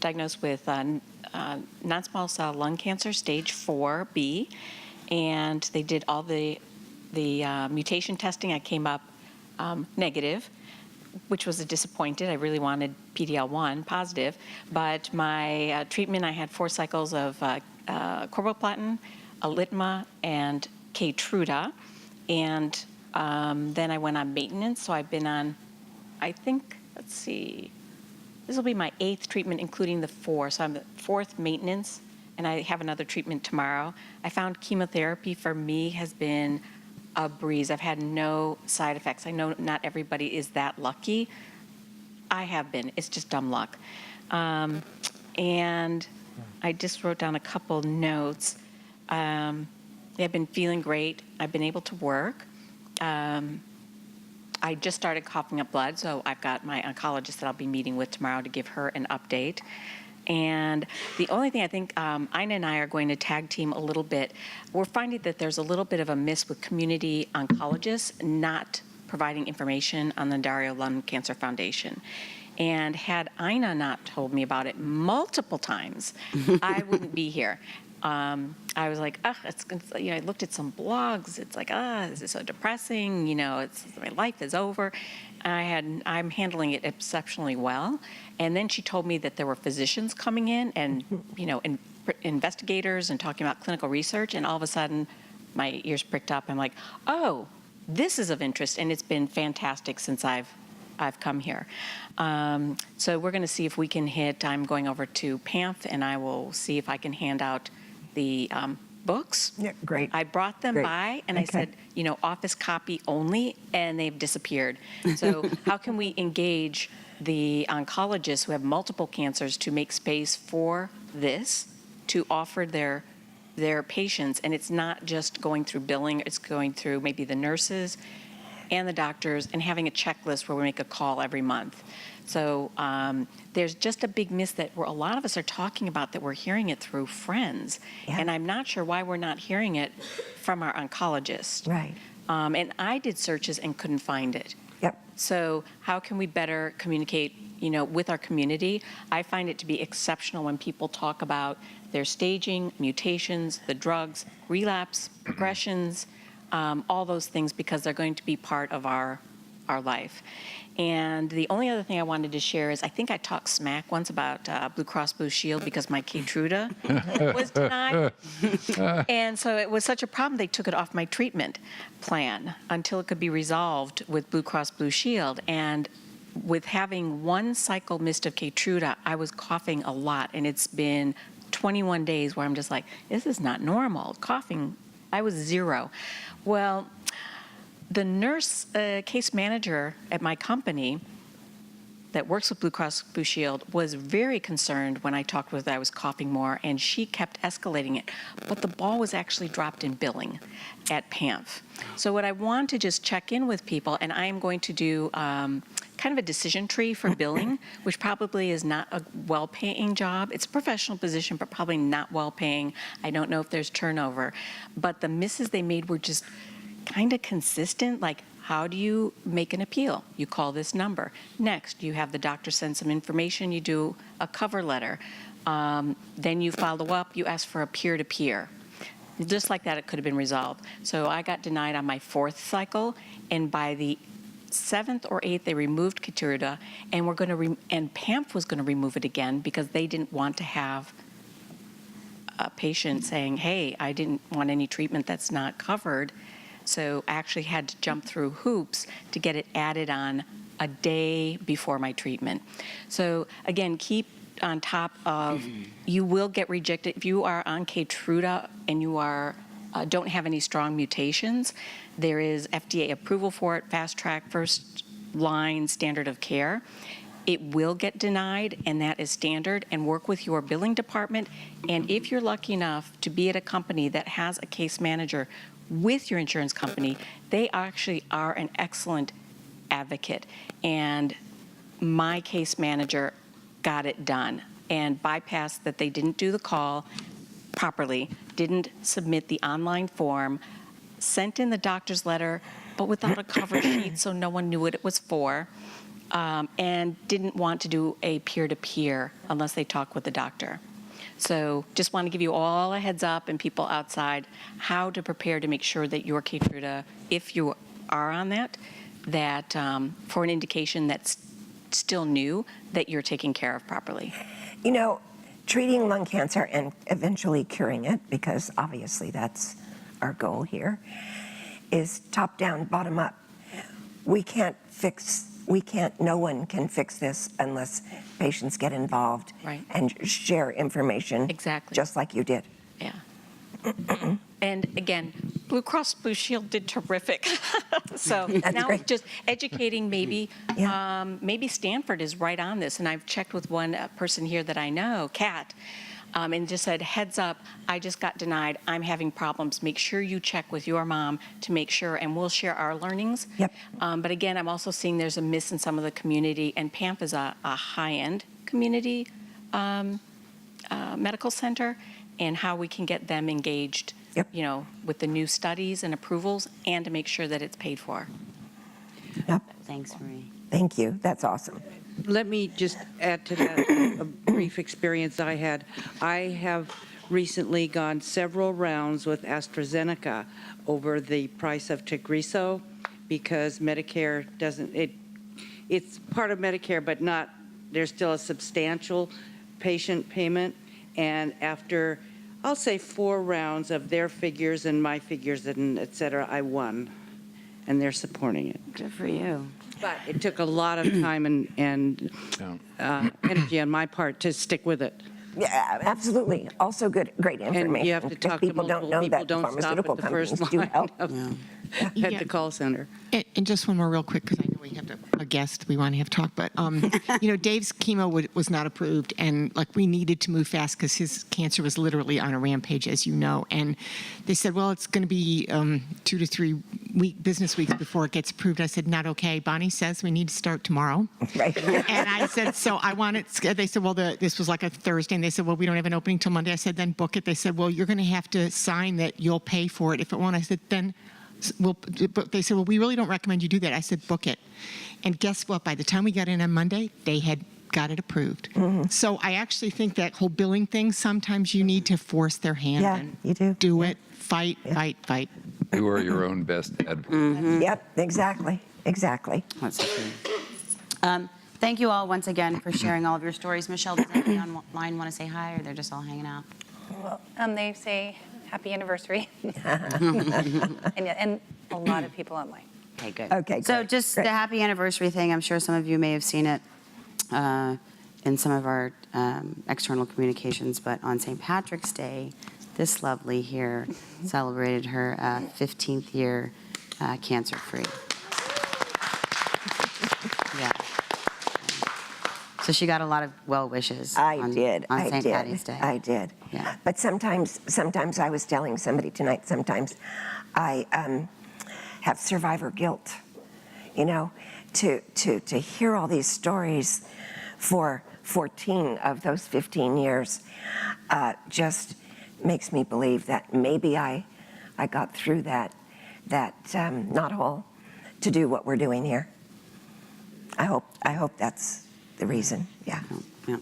diagnosed with non-small cell lung cancer, stage 4B, and they did all the mutation testing. I came up negative, which was disappointed. I really wanted PD-L1 positive, but my treatment, I had 4 cycles of carboplatin, Alitma, and Keytruda, and then I went on maintenance. So I've been on, I think, let's see, this will be my 8th treatment, including the 4. So I'm the 4th maintenance, and I have another treatment tomorrow. I found chemotherapy for me has been a breeze. I've had no side effects. I know not everybody is that lucky. I have been. It's just dumb luck. And I just wrote down a couple notes. I've been feeling great. I've been able to work. I just started coughing up blood, so I've got my oncologist that I'll be meeting with tomorrow to give her an update. And the only thing I think Ina and I are going to tag team a little bit, we're finding that there's a little bit of a miss with community oncologists not providing information on the Dario Lung Cancer Foundation. And had Ina not told me about it multiple times, I wouldn't be here. I was like, I looked at some blogs. It's like, this is so depressing. My life is over. I'm handling it exceptionally well. And then she told me that there were physicians coming in and, investigators and talking about clinical research. And all of a sudden, my ears pricked up. I'm like, oh, this is of interest. And it's been fantastic since I've come here. So we're going to see if we can hit. I'm going over to PAMF, and I will see if I can hand out the books. Yeah, great. I brought them by, and I said, office copy only, and they've disappeared. So how can we engage the oncologists who have multiple cancers to make space for this, to offer their patients? And it's not just going through billing, it's going through maybe the nurses and the doctors, and having a checklist where we make a call every month. So there's just a big miss that a lot of us are talking about, that we're hearing it through friends. Yeah. And I'm not sure why we're not hearing it from our oncologist. Right. And I did searches and couldn't find it. Yep. So how can we better communicate, with our community? I find it to be exceptional when people talk about their staging, mutations, the drugs, relapse, progressions, all those things, because they're going to be part of our life. And the only other thing I wanted to share is I think I talked smack once about Blue Cross Blue Shield because my Keytruda was denied. And so it was such a problem, they took it off my treatment plan until it could be resolved with Blue Cross Blue Shield. And with having one cycle missed of Keytruda, I was coughing a lot. And it's been 21 days where I'm just like, this is not normal. Coughing, I was 0. Well, the nurse case manager at my company that works with Blue Cross Blue Shield was very concerned when I talked with her that I was coughing more, and she kept escalating it. But the ball was actually dropped in billing at PAMF. So what I want to just check in with people, and I am going to do kind of a decision tree for billing, which probably is not a well-paying job. It's a professional position, but probably not well-paying. I don't know if there's turnover. But the misses they made were just kind of consistent, like how do you make an appeal? You call this number. Next, you have the doctor send some information, you do a cover letter. Then you follow up, you ask for a peer-to-peer. Just like that, it could have been resolved. So I got denied on my 4th cycle, and by the 7th or 8th, they removed Keytruda, and and PAMF was going to remove it again because they didn't want to have a patient saying, hey, I didn't want any treatment that's not covered. So I actually had to jump through hoops to get it added on a day before my treatment. So again, keep on top of, you will get rejected. If you are on Keytruda and you are don't have any strong mutations, there is FDA approval for it, fast track, first line standard of care. It will get denied, and that is standard, and work with your billing department. And if you're lucky enough to be at a company that has a case manager with your insurance company, they actually are an excellent advocate. And my case manager got it done and bypassed that they didn't do the call properly, didn't submit the online form, sent in the doctor's letter, but without a cover sheet so no one knew what it was for, and didn't want to do a peer-to-peer unless they talk with the doctor. So just want to give you all a heads up, and people outside, how to prepare to make sure that your Keytruda, if you are on that for an indication that's still new, that you're taking care of properly. You know, treating lung cancer and eventually curing it, because obviously that's our goal here, is top down, bottom up. No one can fix this unless patients get involved and share information. Exactly. Just like you did. Yeah. And again, Blue Cross Blue Shield did terrific. So now great. just educating maybe, maybe Stanford is right on this. And I've checked with one person here that I know, Kat, and just said, heads up, I just got denied. I'm having problems. Make sure you check with your mom to make sure, and we'll share our learnings. Yep. But again, I'm also seeing there's a miss in some of the community, and PAMF is a high-end community medical center, and how we can get them engaged, you know, with the new studies and approvals, and to make sure that it's paid for. Yep. Thanks, Marie. Thank you. That's awesome. Let me just add to that a brief experience I had. I have recently gone several rounds with AstraZeneca over the price of Tagrisso, because Medicare doesn't, it's part of Medicare, but not, there's still a substantial patient payment. And after, I'll say 4 rounds of their figures and my figures and et cetera, I won. And they're supporting it. Good for you. But it took a lot of time and energy on my part to stick with it. Yeah, absolutely. Also great information. And you have to talk to people don't multiple know people. that Don't stop pharmaceutical at the first companies do line help. at the call center. And just one more real quick, because I know we have a guest we want to have talk, but, you know, Dave's chemo was not approved, and like we needed to move fast because his cancer was literally on a rampage, as you know. And they said, well, it's going to be 2 to 3 business weeks before it gets approved. I said, not okay. Bonnie says we need to start tomorrow. Right. And I said, so I want it. They said, well, this was like a Thursday, and they said, well, we don't have an opening till Monday. I said, then book it. They said, well, you're going to have to sign that you'll pay for it if it won't. I said, then but they said, well, we really don't recommend you do that. I said, book it. And guess what? By the time we got in on Monday, they had got it approved. Mm-hmm. So I actually think that whole billing thing, sometimes you need to force their hand. Yeah, and you do. Do it. Fight, fight, fight. You are your own best advocate. Yep, exactly, exactly. That's so true. Thank you all once again for sharing all of your stories. Michelle, does anybody online want to say hi, or they're just all hanging out? Well, they say happy anniversary. and a lot of people online. Okay, good. Okay, So great, just great. the happy anniversary thing, I'm sure some of you may have seen it in some of our external communications, but on St. Patrick's Day, this lovely here celebrated her 15th year cancer-free. Yeah. So she got a lot of well wishes. On St. Patty's Day. I did. Yeah. But sometimes I was telling somebody tonight, sometimes I have survivor guilt, you know, to hear all these stories for 14 of those 15 years just makes me believe that maybe I got through that knothole to do what we're doing here. I hope that's the reason. Yeah. Yeah.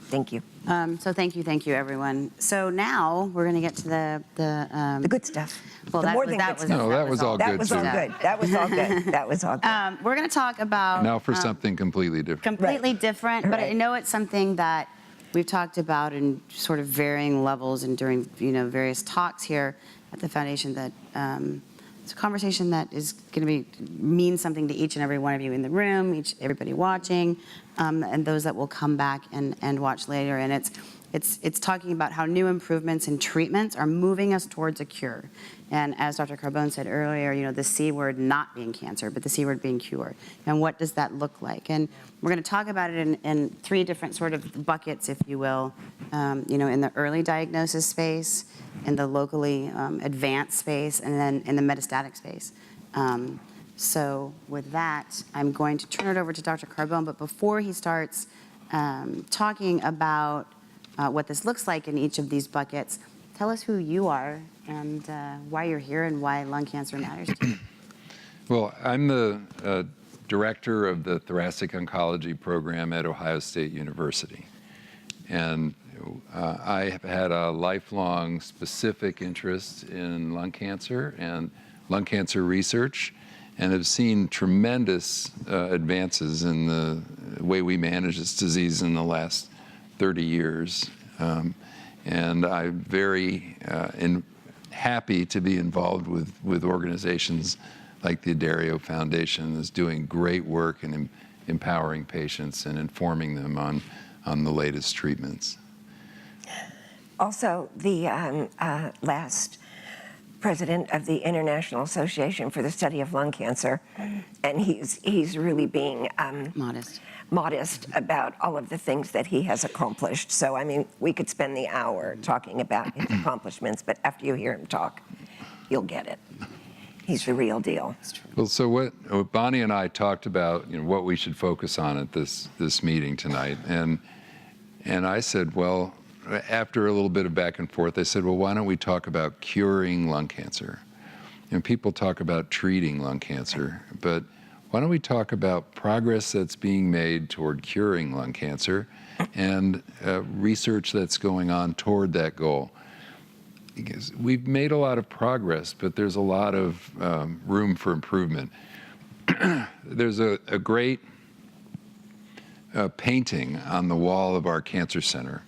Thank you. So thank you, everyone. So now we're going to get to the good stuff. Well, The that more was than that good was stuff. No, that was all That good, was too. all good. That was all good. That was all good. We're going to talk about Now for something completely different. completely different, but I know it's something that we've talked about in sort of varying levels and during various talks here at the foundation. That it's a conversation that is going to mean something to each and every one of you in the room, everybody watching, and those that will come back and watch later. And it's talking about how new improvements in treatments are moving us towards a cure. And as Dr. Carbone said earlier, the C word not being cancer, but the C word being cure. And what does that look like? And we're going to talk about it in three different sort of buckets, if you will. In the early diagnosis space, in the locally advanced space, and then in the metastatic space. So with that, I'm going to turn it over to Dr. Carbone. But before he starts talking about what this looks like in each of these buckets, tell us who you are and why you're here and why lung cancer matters to you. Well, I'm the director of the thoracic oncology program at Ohio State University. And I have had a lifelong specific interest in lung cancer and lung cancer research, and have seen tremendous advances in the way we manage this disease in the last 30 years. And I'm very happy to be involved with organizations like the Dario Foundation that's doing great work in empowering patients and informing them on the latest treatments. Also, the last president of the International Association for the Study of Lung Cancer, and he's really being modest about all of the things that he has accomplished. So, I mean, we could spend the hour talking about his accomplishments, but after you hear him talk, you'll get it. He's the real deal. Well, so what Bonnie and I talked about, what we should focus on at this meeting tonight, and I said, well, after a little bit of back and forth, I said, well, why don't we talk about curing lung cancer? People talk about treating lung cancer, but why don't we talk about progress that's being made toward curing lung cancer and research that's going on toward that goal? Because we've made a lot of progress, but there's a lot of room for improvement. There's a great painting on the wall of our cancer center.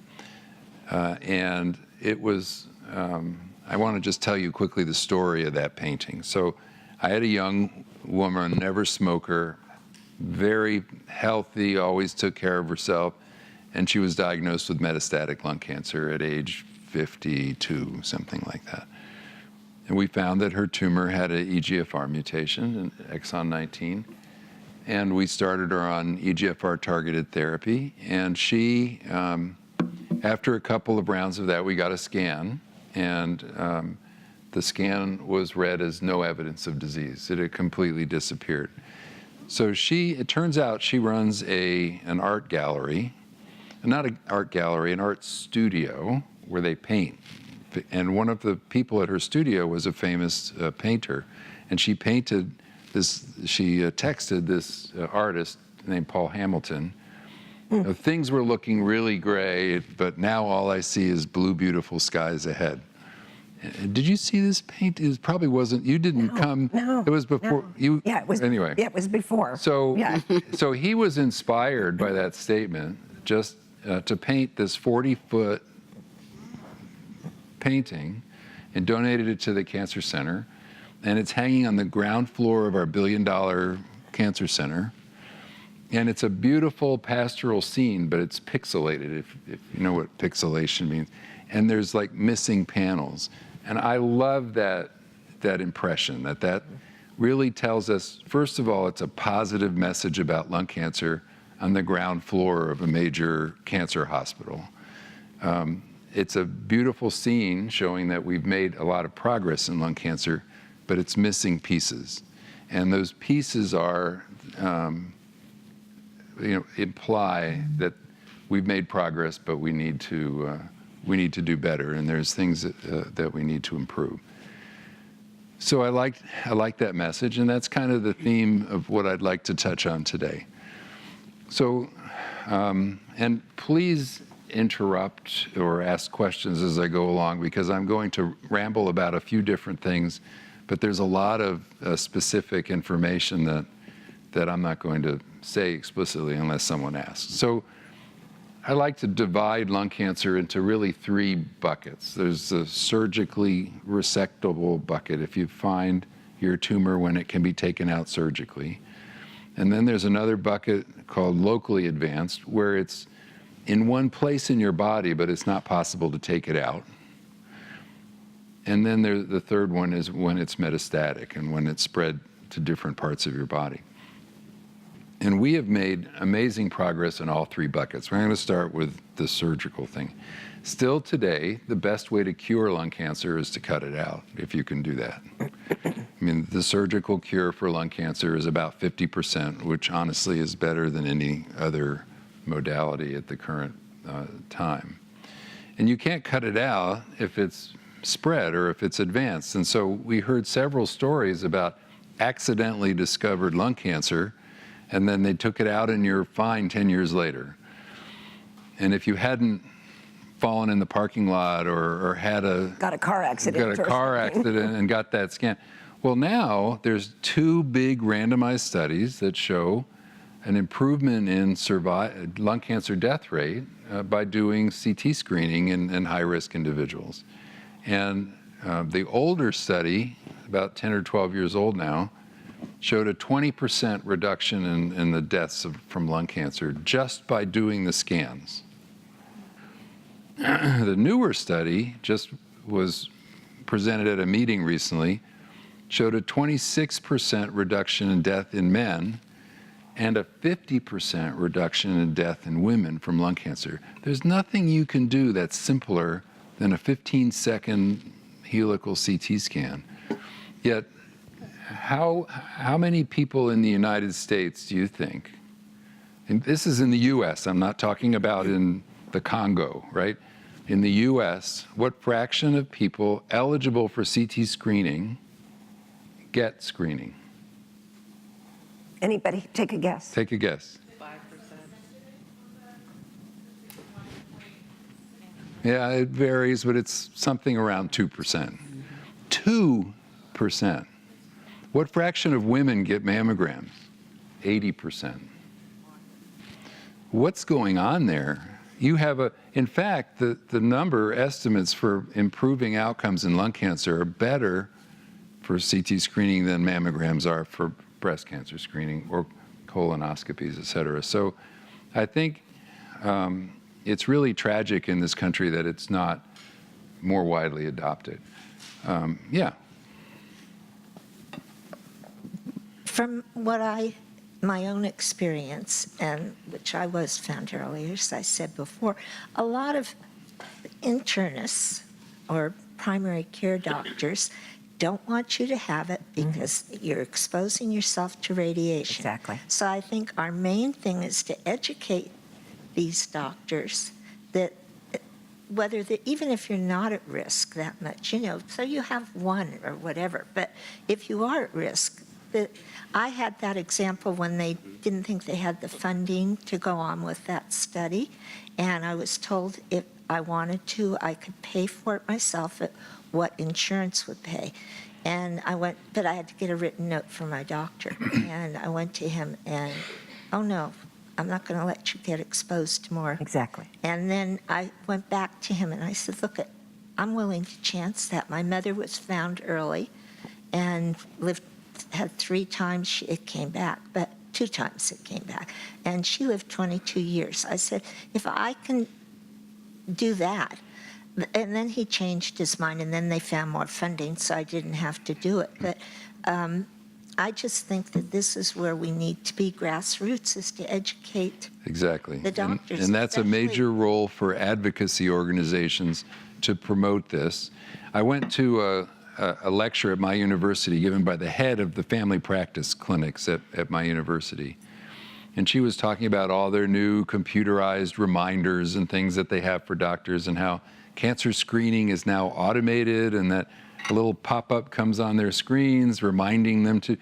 And it was, I want to just tell you quickly the story of that painting. So I had a young woman, never smoker, very healthy, always took care of herself, and she was diagnosed with metastatic lung cancer at age 52, something like that. And we found that her tumor had an EGFR mutation, an exon 19, and we started her on EGFR-targeted therapy, and she, after a couple of rounds of that, we got a scan, and the scan was read as no evidence of disease. It had completely disappeared. So it turns out she runs an art gallery, not an art gallery, an art studio where they paint. And one of the people at her studio was a famous painter, and she painted this, she texted this artist named Paul Hamilton. Things were looking really gray, but now all I see is blue, beautiful skies ahead. Did you see this paint? It probably wasn't, you didn't come. No, It was before, no. you, Yeah, it was. anyway. Yeah, it was before. So, Yeah. so he was inspired by that statement just to paint this 40-foot painting and donated it to the Cancer Center. And it's hanging on the ground floor of our billion-dollar cancer center. And it's a beautiful pastoral scene, but it's pixelated, if you know what pixelation means. And there's like missing panels. And I love that impression, that really tells us, first of all, it's a positive message about lung cancer on the ground floor of a major cancer hospital. It's a beautiful scene showing that we've made a lot of progress in lung cancer, but it's missing pieces. And those pieces are, imply that we've made progress, but we need to do better, and there's things that we need to improve. So I like that message, and that's kind of the theme of what I'd like to touch on today. So, and please interrupt or ask questions as I go along, because I'm going to ramble about a few different things, but there's a lot of specific information that I'm not going to say explicitly unless someone asks. So I like to divide lung cancer into really 3 buckets. There's the surgically resectable bucket, if you find your tumor when it can be taken out surgically. And then there's another bucket called locally advanced, where it's in one place in your body, but it's not possible to take it out. And then the third one is when it's metastatic and when it's spread to different parts of your body. And we have made amazing progress in all 3 buckets. We're going to start with the surgical thing. Still today, the best way to cure lung cancer is to cut it out, if you can do that. I mean, the surgical cure for lung cancer is about 50%, which honestly is better than any other modality at the current time. And you can't cut it out if it's spread or if it's advanced. And so we heard several stories about accidentally discovered lung cancer, and then they took it out and you're fine 10 years later. And if you hadn't fallen in the parking lot or had got a car accident and got that scan. Well, now there's 2 big randomized studies that show an improvement in lung cancer death rate by doing CT screening in high-risk individuals. And the older study, about 10 or 12 years old now, showed a 20% reduction in the deaths from lung cancer just by doing the scans. The newer study just was presented at a meeting recently, showed a 26% reduction in death in men and a 50% reduction in death in women from lung cancer. There's nothing you can do that's simpler than a 15-second helical CT scan. Yet, how many people in the United States do you think, and this is in the US, I'm not talking about in the Congo, right? In the US, what fraction of people eligible for CT screening get screening? Anybody take a guess? Take a guess. 5%. Yeah, it varies, but it's something around 2%. 2%. What fraction of women get mammograms? 80%. What's going on there? You have in fact, the number estimates for improving outcomes in lung cancer are better for CT screening than mammograms are for breast cancer screening or colonoscopies, et cetera. So I think it's really tragic in this country that it's not more widely adopted. Yeah. From my own experience, and which I was found earlier, as I said before, a lot of internists or primary care doctors don't want you to have it because you're exposing yourself to radiation. Exactly. So I think our main thing is to educate these doctors that even if you're not at risk that much, so you have 1 or whatever, but if you are at risk, I had that example when they didn't think they had the funding to go on with that study, and I was told if I wanted to, I could pay for it myself at what insurance would pay. And I went, but I had to get a written note from my doctor. And I went to him and, oh no, I'm not going to let you get exposed to more. Exactly. And then I went back to him and I said, look, I'm willing to chance that. My mother was found early and had 3 times it came back, but 2 times it came back. And she lived 22 years. I said, if I can do that, and then he changed his mind, and then they found more funding, so I didn't have to do it. But I just think that this is where we need to be grassroots, is to educate Exactly. the doctors. And that's a major role for advocacy organizations to promote this. I went to a lecture at my university given by the head of the family practice clinics at my university. And she was talking about all their new computerized reminders and things that they have for doctors, and how cancer screening is now automated, and that a little pop-up comes on their screens reminding them to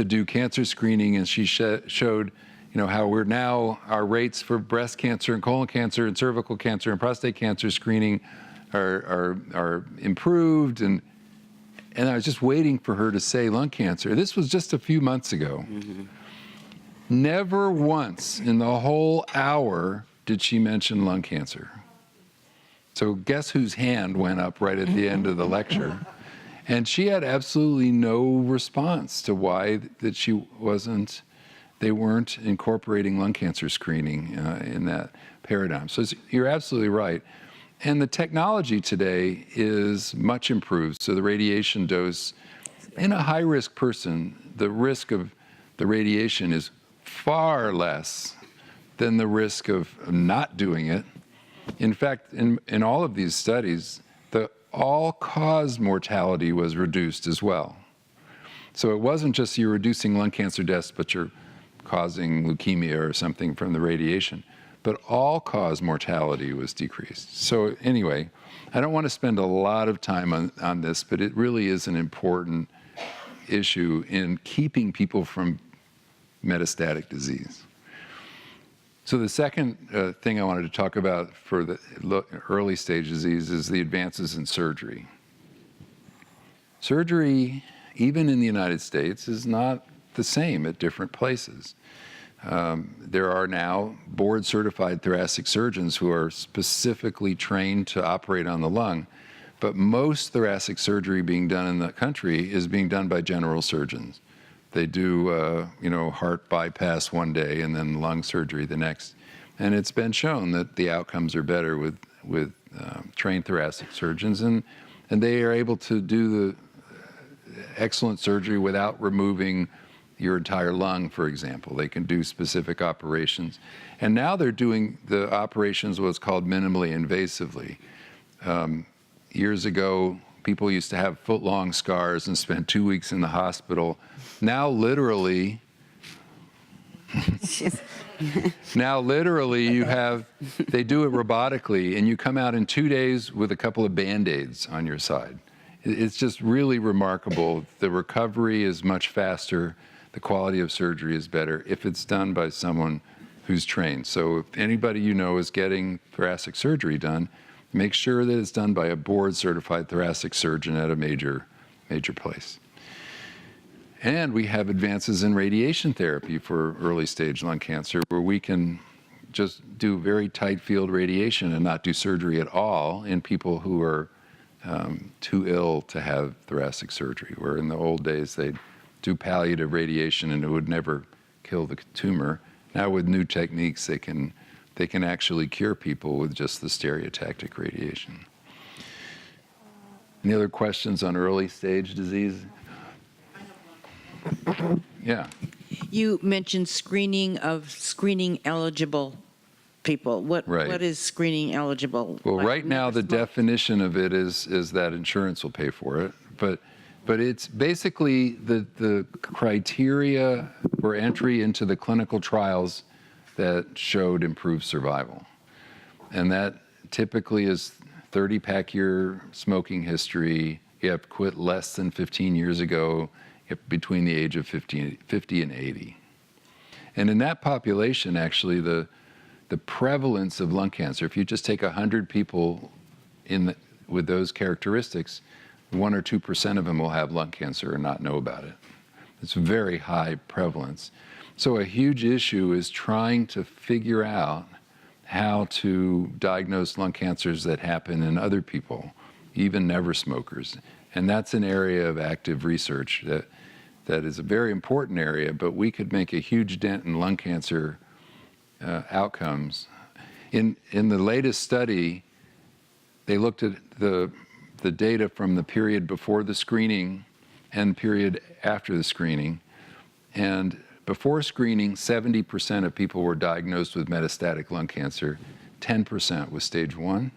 do cancer screening. And she showed, how we're now, our rates for breast cancer and colon cancer and cervical cancer and prostate cancer screening are improved. And I was just waiting for her to say lung cancer. This was just a few months ago. Mm-hmm. Never once in the whole hour did she mention lung cancer. So guess whose hand went up right at the end of the lecture? And she had absolutely no response to why that they weren't incorporating lung cancer screening in that paradigm. So you're absolutely right. And the technology today is much improved. So the radiation dose, in a high-risk person, the risk of the radiation is far less than the risk of not doing it. In fact, in all of these studies, the all-cause mortality was reduced as well. So it wasn't just you're reducing lung cancer deaths, but you're causing leukemia or something from the radiation. But all-cause mortality was decreased. So anyway, I don't want to spend a lot of time on this, but it really is an important issue in keeping people from metastatic disease. So the second thing I wanted to talk about for the early stage disease is the advances in surgery. Surgery, even in the United States, is not the same at different places. There are now board-certified thoracic surgeons who are specifically trained to operate on the lung, but most thoracic surgery being done in the country is being done by general surgeons. They do, heart bypass one day and then lung surgery the next. And it's been shown that the outcomes are better with trained thoracic surgeons, and they are able to do the excellent surgery without removing your entire lung, for example. They can do specific operations. And now they're doing the operations what's called minimally invasively. Years ago, people used to have foot-long scars and spend 2 weeks in the hospital. Now, literally, they do it robotically, and you come out in 2 days with a couple of Band-Aids on your side. It's just really remarkable. The recovery is much faster. The quality of surgery is better if it's done by someone who's trained. So if anybody you know is getting thoracic surgery done, make sure that it's done by a board-certified thoracic surgeon at a major place. And we have advances in radiation therapy for early-stage lung cancer, where we can just do very tight field radiation and not do surgery at all in people who are too ill to have thoracic surgery, where in the old days they'd do palliative radiation and it would never kill the tumor. Now with new techniques, they can actually cure people with just the stereotactic radiation. Any other questions on early stage disease? Yeah. You mentioned screening of screening eligible people. What is screening eligible? Well, right now the definition of it is that insurance will pay for it, but it's basically the criteria for entry into the clinical trials that showed improved survival. And that typically is 30-pack year smoking history. You have quit less than 15 years ago, between the age of 50 and 80. And in that population, actually, the prevalence of lung cancer, if you just take 100 people with those characteristics, 1 or 2% of them will have lung cancer and not know about it. It's very high prevalence. So a huge issue is trying to figure out how to diagnose lung cancers that happen in other people, even never smokers. And that's an area of active research that is a very important area, but we could make a huge dent in lung cancer outcomes. In the latest study, they looked at the data from the period before the screening and period after the screening. And before screening, 70% of people were diagnosed with metastatic lung cancer, 10% was stage 1.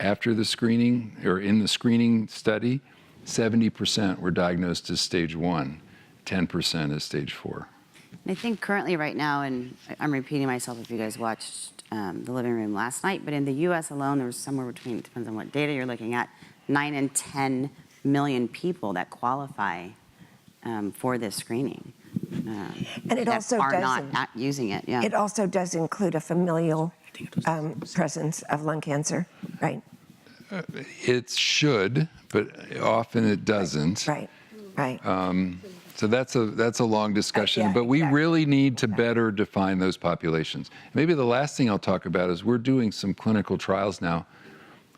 After the screening, or in the screening study, 70% were diagnosed as stage 1, 10% as stage 4. I think currently right now, and I'm repeating myself if you guys watched the living room last night, but in the US alone, there was somewhere between, depends on what data you're looking at, 9 and 10 million people that qualify for this screening. And it that also are doesn't, not using it, yeah. It also does include a familial presence of lung cancer, right? It should, but often it doesn't. Right, right. So that's a long discussion, Yeah, but we exactly. really need to better define those populations. Maybe the last thing I'll talk about is we're doing some clinical trials now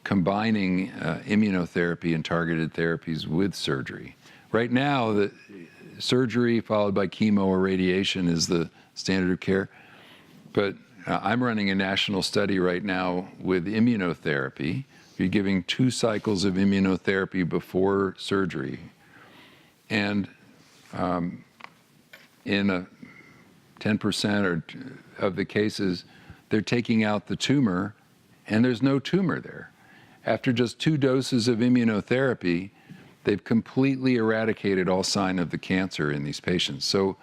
combining immunotherapy and targeted therapies with surgery. Right now, the surgery followed by chemo or radiation is the standard of care, but I'm running a national study right now with immunotherapy. You're giving 2 cycles of immunotherapy before surgery. And in a 10% of the cases, they're taking out the tumor, and there's no tumor there. After just 2 doses of immunotherapy, they've completely eradicated all sign of the cancer in these patients. So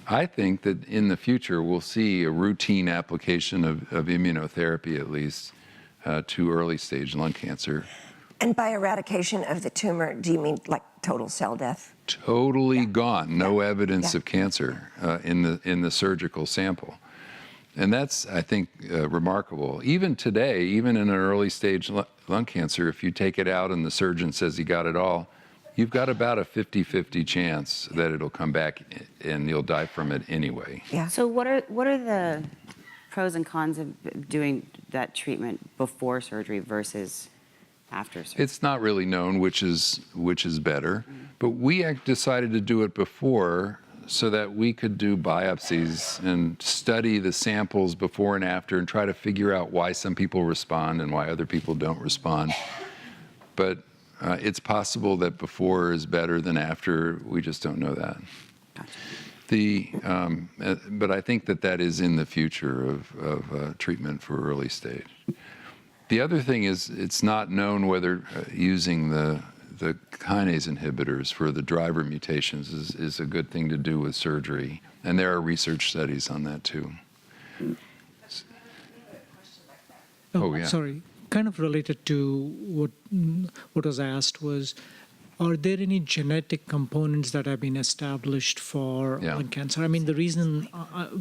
I think that in the future, we'll see a routine application of immunotherapy, at least, to early stage lung cancer. And by eradication of the tumor, do you mean like total cell death? Totally gone, no evidence of cancer in the surgical sample. And that's, I think, remarkable. Even today, even in an early stage lung cancer, if you take it out and the surgeon says he got it all, you've got about a 50-50 chance that it'll come back and you'll die from it anyway. Yeah. So what are the pros and cons of doing that treatment before surgery versus after surgery? It's not really known which is better, but we decided to do it before so that we could do biopsies and study the samples before and after and try to figure out why some people respond and why other people don't respond. But it's possible that before is better than after. We just don't know that. But I think that is in the future of treatment for early stage. The other thing is it's not known whether using the kinase inhibitors for the driver mutations is a good thing to do with surgery. And there are research studies on that too. Oh, yeah. Sorry. Kind of related to what was asked was, are there any genetic components that have been established for lung cancer? I mean, the reason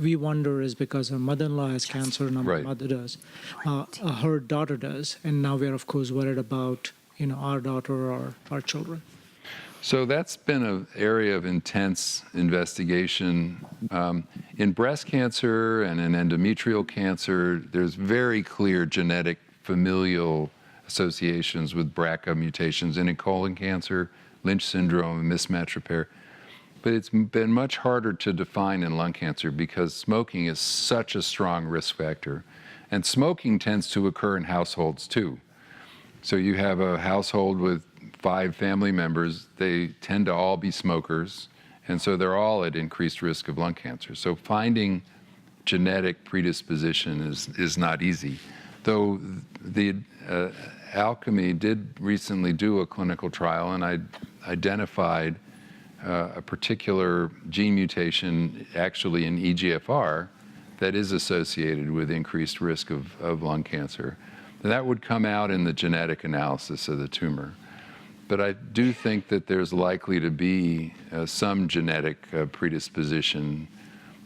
we wonder is because her mother-in-law has cancer and my mother does. Her daughter does. And now we're, of course, worried about, our daughter or our children. So that's been an area of intense investigation. In breast cancer and in endometrial cancer, there's very clear genetic familial associations with BRCA mutations, and in colon cancer, Lynch syndrome, and mismatch repair. But it's been much harder to define in lung cancer because smoking is such a strong risk factor. And smoking tends to occur in households too. So you have a household with 5 family members, they tend to all be smokers, and so they're all at increased risk of lung cancer. So finding genetic predisposition is not easy. Though the Alchemy did recently do a clinical trial, and I identified a particular gene mutation actually in EGFR that is associated with increased risk of lung cancer. And that would come out in the genetic analysis of the tumor. But I do think that there's likely to be some genetic predisposition,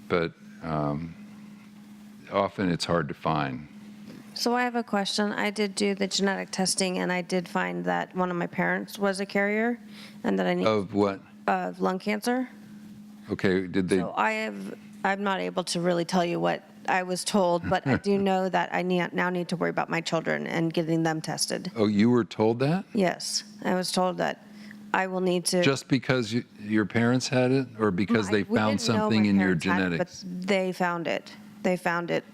but often it's hard to find. So I have a question. I did do the genetic testing, and I did find that one of my parents was a carrier, and that I need Of what? of lung cancer. Okay, did they? So I'm not able to really tell you what I was told, but I do know that I now need to worry about my children and getting them tested. Oh, you were told that? Yes, I was told that I will need to. Just because your parents had it, or because they We found didn't know something my in your parents had it, genetics? But they found it. They found it.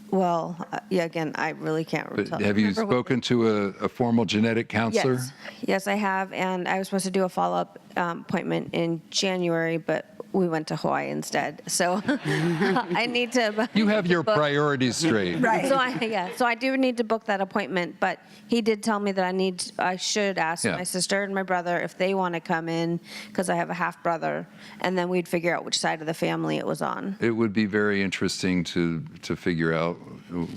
Well, yeah, again, I really can't But tell. have you remember what- spoken to a formal genetic counselor? Yes, yes, I have, and I was supposed to do a follow-up appointment in January, but we went to Hawaii instead. So I need to. You have your book- priorities straight. Right. So I do need to book that appointment, but he did tell me that I should ask Yeah. my sister and my brother if they want to come in, because I have a half brother, and then we'd figure out which side of the family it was on. It would be very interesting to figure out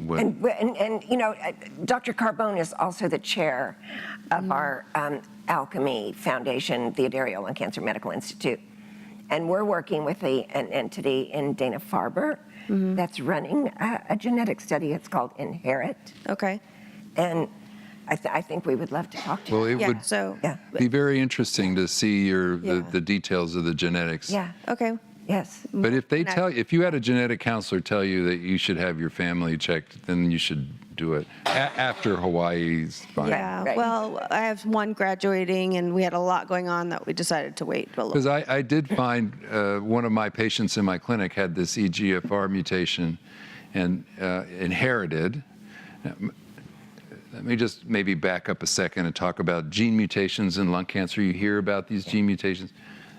what. And you know, Dr. Carbone is also the chair of our Alchemy Foundation, the Adario Lung Cancer Medical Institute. And we're working with an entity in Dana-Farber that's running a genetic study. It's called Inherit. Okay. And I think we would love to talk to you. Well, it would be very interesting to see the details of the genetics. Yeah. Okay. Yes. But if you had a genetic counselor tell you that you should have your family checked, then you should do it after Hawaii's fine. Yeah, well, I have one graduating, and we had a lot going on that we decided to wait a little. Because I did find one of my patients in my clinic had this EGFR mutation and inherited. Let me just maybe back up a second and talk about gene mutations in lung cancer. You hear about these gene mutations.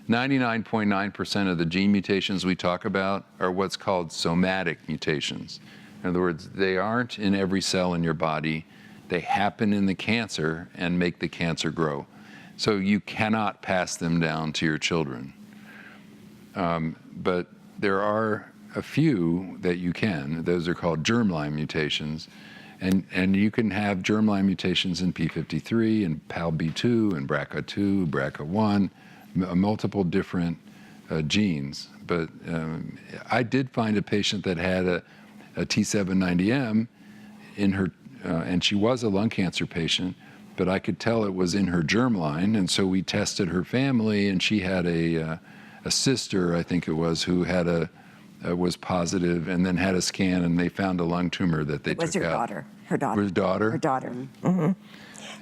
99.9% of the gene mutations we talk about are what's called somatic mutations. In other words, they aren't in every cell in your body. They happen in the cancer and make the cancer grow. So you cannot pass them down to your children. But there are a few that you can. Those are called germline mutations. And you can have germline mutations in P53 and PALB2 and BRCA2, BRCA1, multiple different genes. But I did find a patient that had a T790M in her, and she was a lung cancer patient, but I could tell it was in her germline, and so we tested her family, and she had a sister, I think it was, who had was positive, and then had a scan, and they found a lung tumor that they took out. It was her daughter. Her daughter. Her daughter? Her daughter.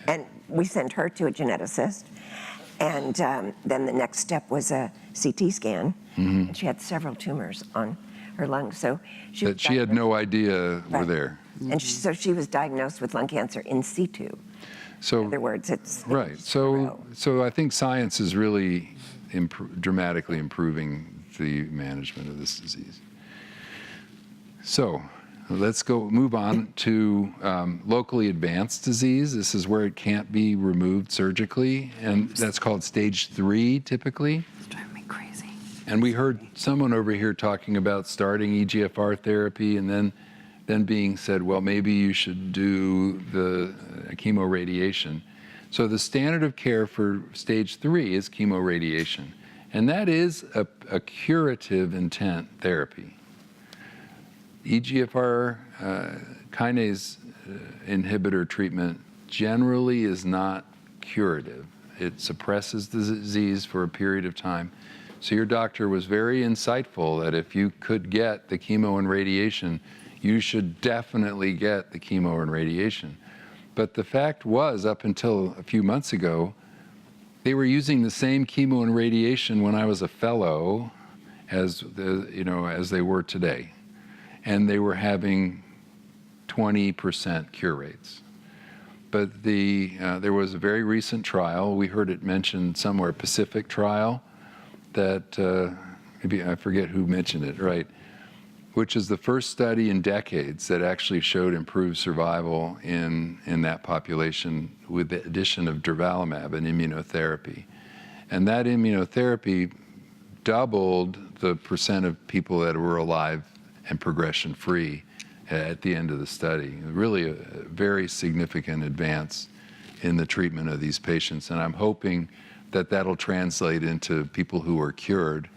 And we sent her to a geneticist, and then the next step was a CT scan, and she had several tumors on her lungs. So That she had no idea were there. And so she was diagnosed with lung cancer in situ. So, in other words, it's right. So I think science is really dramatically improving the management of this disease. So let's move on to locally advanced disease. This is where it can't be removed surgically, and that's called stage 3 typically. It's driving me crazy. And we heard someone over here talking about starting EGFR therapy and then being said, well, maybe you should do the chemoradiation. So the standard of care for stage 3 is chemoradiation. And that is a curative intent therapy. EGFR kinase inhibitor treatment generally is not curative. It suppresses the disease for a period of time. So your doctor was very insightful that if you could get the chemo and radiation, you should definitely get the chemo and radiation. But the fact was, up until a few months ago, they were using the same chemo and radiation when I was a fellow as they were today. And they were having 20% cure rates. But there was a very recent trial, we heard it mentioned somewhere, Pacific trial, that maybe I forget who mentioned it, right? Which is the first study in decades that actually showed improved survival in that population with the addition of durvalumab and immunotherapy. And that immunotherapy doubled the percent of people that were alive and progression-free at the end of the study. Really a very significant advance in the treatment of these patients. And I'm hoping that that'll translate into people who are cured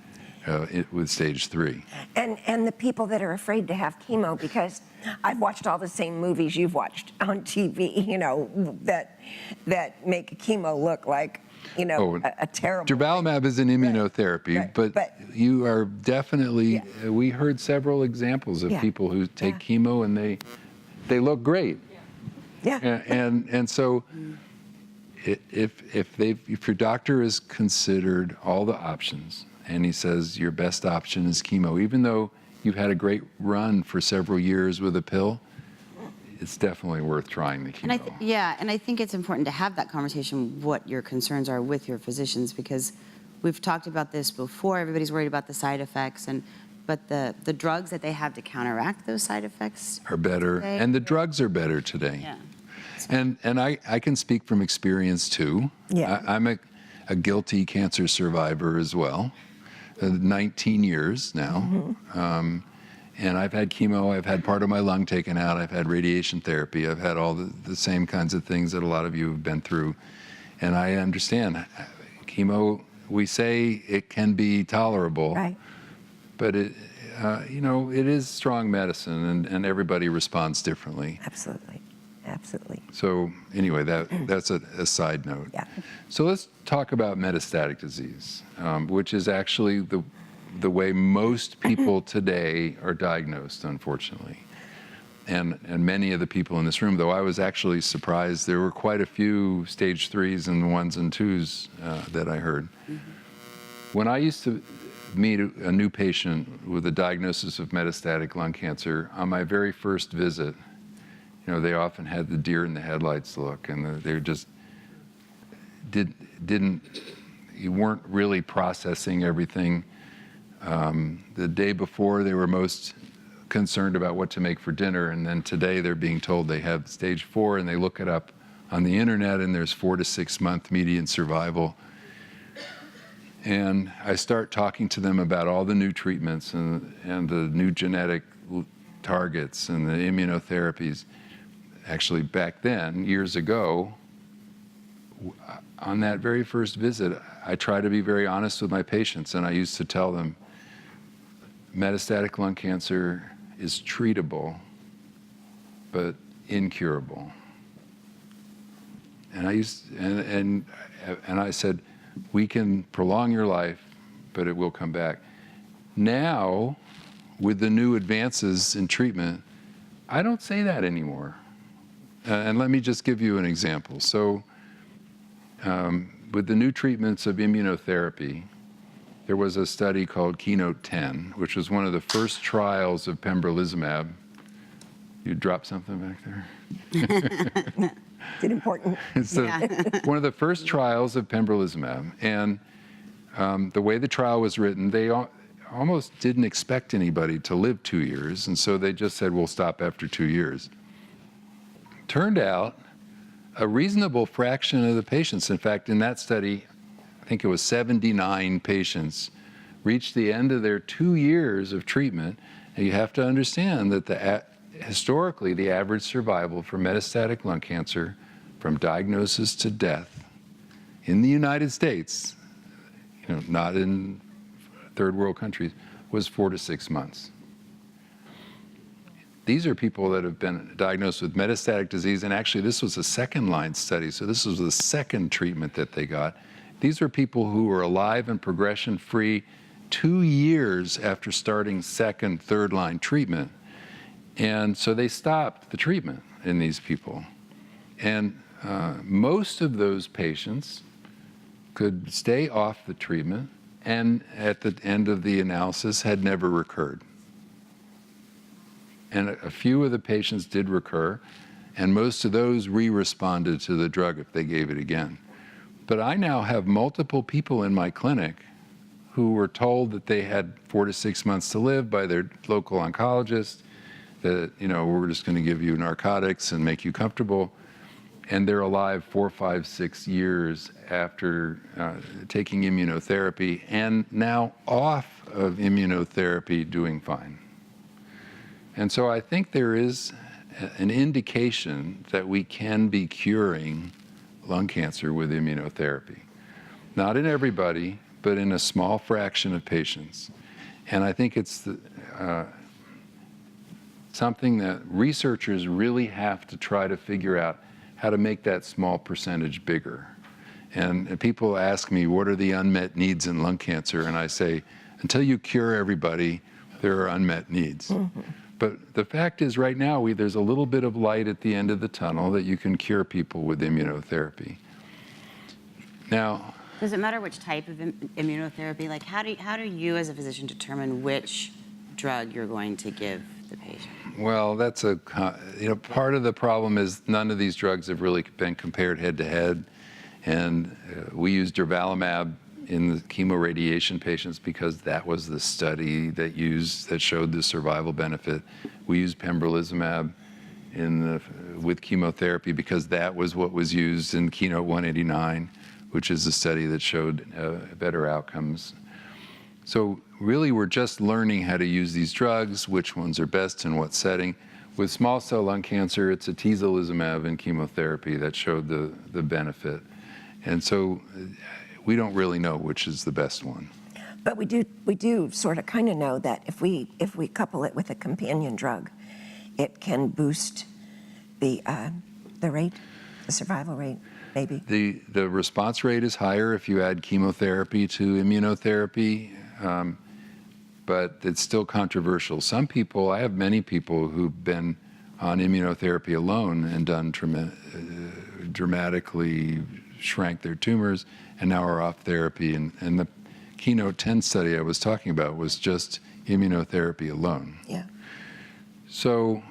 with stage 3. And the people that are afraid to have chemo, because I've watched all the same movies you've watched on TV, you know, that make chemo look like, you know, a terrible. Durvalumab is an immunotherapy, but you are definitely, we heard several examples of people who take chemo and they look great. Yeah. And so if your doctor has considered all the options and he says your best option is chemo, even though you've had a great run for several years with a pill, it's definitely worth trying the chemo. And I think it's important to have that conversation, what your concerns are with your physicians, because we've talked about this before. Everybody's worried about the side effects, but the drugs that they have to counteract those side effects are better, today. and the drugs are better today. Yeah. And I can speak from experience too. Yeah. I'm a guilty cancer survivor as well, 19 years now. And I've had chemo, I've had part of my lung taken out, I've had radiation therapy, I've had all the same kinds of things that a lot of you have been through. And I understand chemo, we say it can be tolerable, but it, you know, it is strong medicine and everybody responds differently. Absolutely. Absolutely. So anyway, that's a side note. Yeah. So let's talk about metastatic disease, which is actually the way most people today are diagnosed, unfortunately. And many of the people in this room, though I was actually surprised, there were quite a few stage 3s and 1s and 2s that I heard. When I used to meet a new patient with a diagnosis of metastatic lung cancer, on my very first visit, you know, they often had the deer in the headlights look, and they just you weren't really processing everything. The day before, they were most concerned about what to make for dinner, and then today they're being told they have stage 4, and they look it up on the internet, and there's 4 to 6 month median survival. And I start talking to them about all the new treatments and the new genetic targets and the immunotherapies. Actually, back then, years ago, on that very first visit, I try to be very honest with my patients, and I used to tell them, metastatic lung cancer is treatable, but incurable. And I said, we can prolong your life, but it will come back. Now, with the new advances in treatment, I don't say that anymore. And let me just give you an example. So, with the new treatments of immunotherapy, there was a study called Keynote-10, which was one of the first trials of pembrolizumab. You dropped something back there? It's important. It's one of the first trials of pembrolizumab. And the way the trial was written, they almost didn't expect anybody to live 2 years, and so they just said, we'll stop after 2 years. Turned out, a reasonable fraction of the patients, in fact, in that study, I think it was 79 patients, reached the end of their 2 years of treatment. And you have to understand that historically, the average survival for metastatic lung cancer from diagnosis to death in the United States, you know, not in third world countries, was 4 to 6 months. These are people that have been diagnosed with metastatic disease, and actually this was a second-line study, so this was the second treatment that they got. These are people who were alive and progression-free 2 years after starting second, third-line treatment. And so they stopped the treatment in these people. And most of those patients could stay off the treatment, and at the end of the analysis had never recurred. And a few of the patients did recur, and most of those re-responded to the drug if they gave it again. But I now have multiple people in my clinic who were told that they had 4 to 6 months to live by their local oncologist, that, you know, we're just going to give you narcotics and make you comfortable, and they're alive 4, 5, 6 years after taking immunotherapy, and now off of immunotherapy doing fine. And so I think there is an indication that we can be curing lung cancer with immunotherapy. Not in everybody, but in a small fraction of patients. And I think it's something that researchers really have to try to figure out how to make that small percentage bigger. And people ask me, what are the unmet needs in lung cancer? And I say, until you cure everybody, there are unmet needs. Mm-hmm. But the fact is, right now, there's a little bit of light at the end of the tunnel that you can cure people with immunotherapy. Now, does it matter which type of immunotherapy? Like, how do you as a physician determine which drug you're going to give the patient? Well, that's part of the problem is none of these drugs have really been compared head to head. And we used durvalumab in the chemoradiation patients because that was the study that showed the survival benefit. We used pembrolizumab with chemotherapy because that was what was used in Keynote 189, which is a study that showed better outcomes. So really, we're just learning how to use these drugs, which ones are best in what setting. With small cell lung cancer, it's atezolizumab and chemotherapy that showed the benefit. And so we don't really know which is the best one. But we do sort of kind of know that if we couple it with a companion drug, it can boost the rate, the survival rate, maybe. The response rate is higher if you add chemotherapy to immunotherapy, but it's still controversial. I have many people who've been on immunotherapy alone and done dramatically shrank their tumors and now are off therapy. And the Keynote 10 study I was talking about was just immunotherapy alone. Yeah. So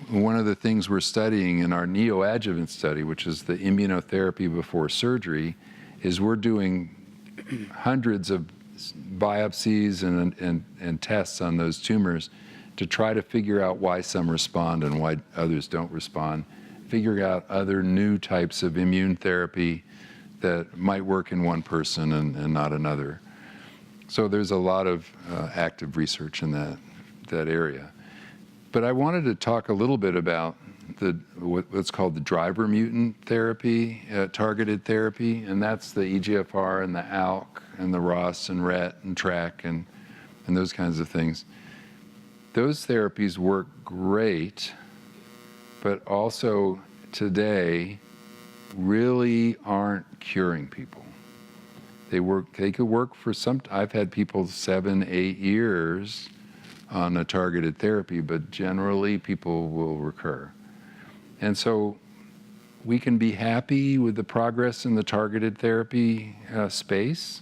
one of the things we're studying in our neoadjuvant study, which is the immunotherapy before surgery, is we're doing hundreds of biopsies and tests on those tumors to try to figure out why some respond and why others don't respond, figure out other new types of immune therapy that might work in one person and not another. So there's a lot of active research in that area. But I wanted to talk a little bit about what's called the driver mutant therapy, targeted therapy, and that's the EGFR and the ALK and the ROS and RET and TRAC and those kinds of things. Those therapies work great, but also today really aren't curing people. They could work for I've had people 7-8 years on a targeted therapy, but generally people will recur. And so we can be happy with the progress in the targeted therapy space,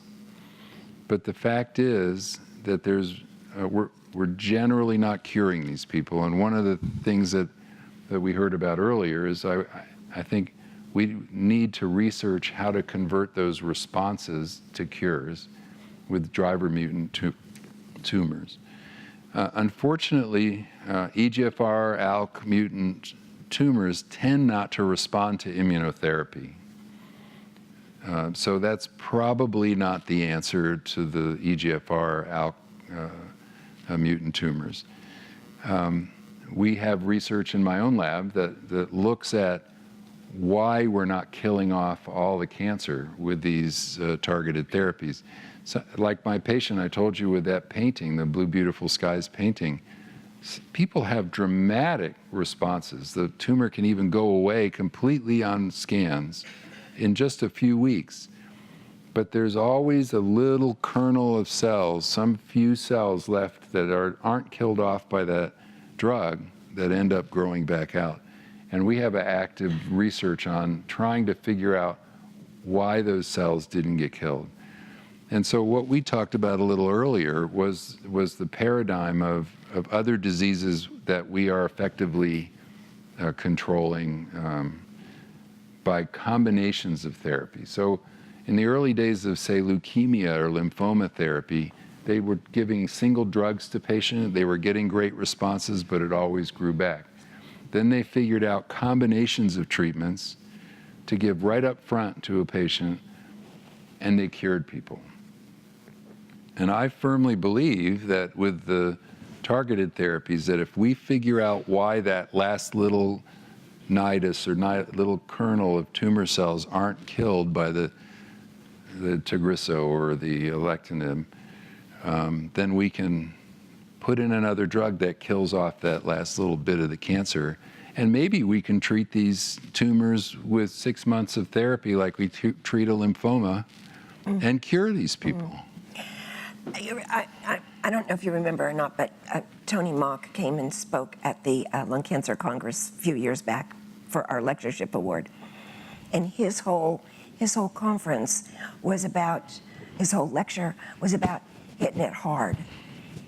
but the fact is that we're generally not curing these people. And one of the things that we heard about earlier is I think we need to research how to convert those responses to cures with driver mutant tumors. Unfortunately, EGFR, ALK mutant tumors tend not to respond to immunotherapy. So that's probably not the answer to the EGFR, ALK mutant tumors. We have research in my own lab that looks at why we're not killing off all the cancer with these targeted therapies. So, like my patient I told you with that painting, the Blue Beautiful Skies painting, people have dramatic responses. The tumor can even go away completely on scans in just a few weeks. But there's always a little kernel of cells, some few cells left that aren't killed off by that drug that end up growing back out. And we have an active research on trying to figure out why those cells didn't get killed. And so what we talked about a little earlier was the paradigm of other diseases that we are effectively controlling by combinations of therapy. So in the early days of, say, leukemia or lymphoma therapy, they were giving single drugs to patients. They were getting great responses, but it always grew back. Then they figured out combinations of treatments to give right up front to a patient, and they cured people. And I firmly believe that with the targeted therapies, that if we figure out why that last little nidus or little kernel of tumor cells aren't killed by the the Tagrisso or the alectinib, then we can put in another drug that kills off that last little bit of the cancer. And maybe we can treat these tumors with 6 months of therapy like we treat a lymphoma and cure these people. I don't know if you remember or not, but Tony Mock came and spoke at the Lung Cancer Congress a few years back for our lectureship award. And his whole conference was about, his whole lecture was about hitting it hard.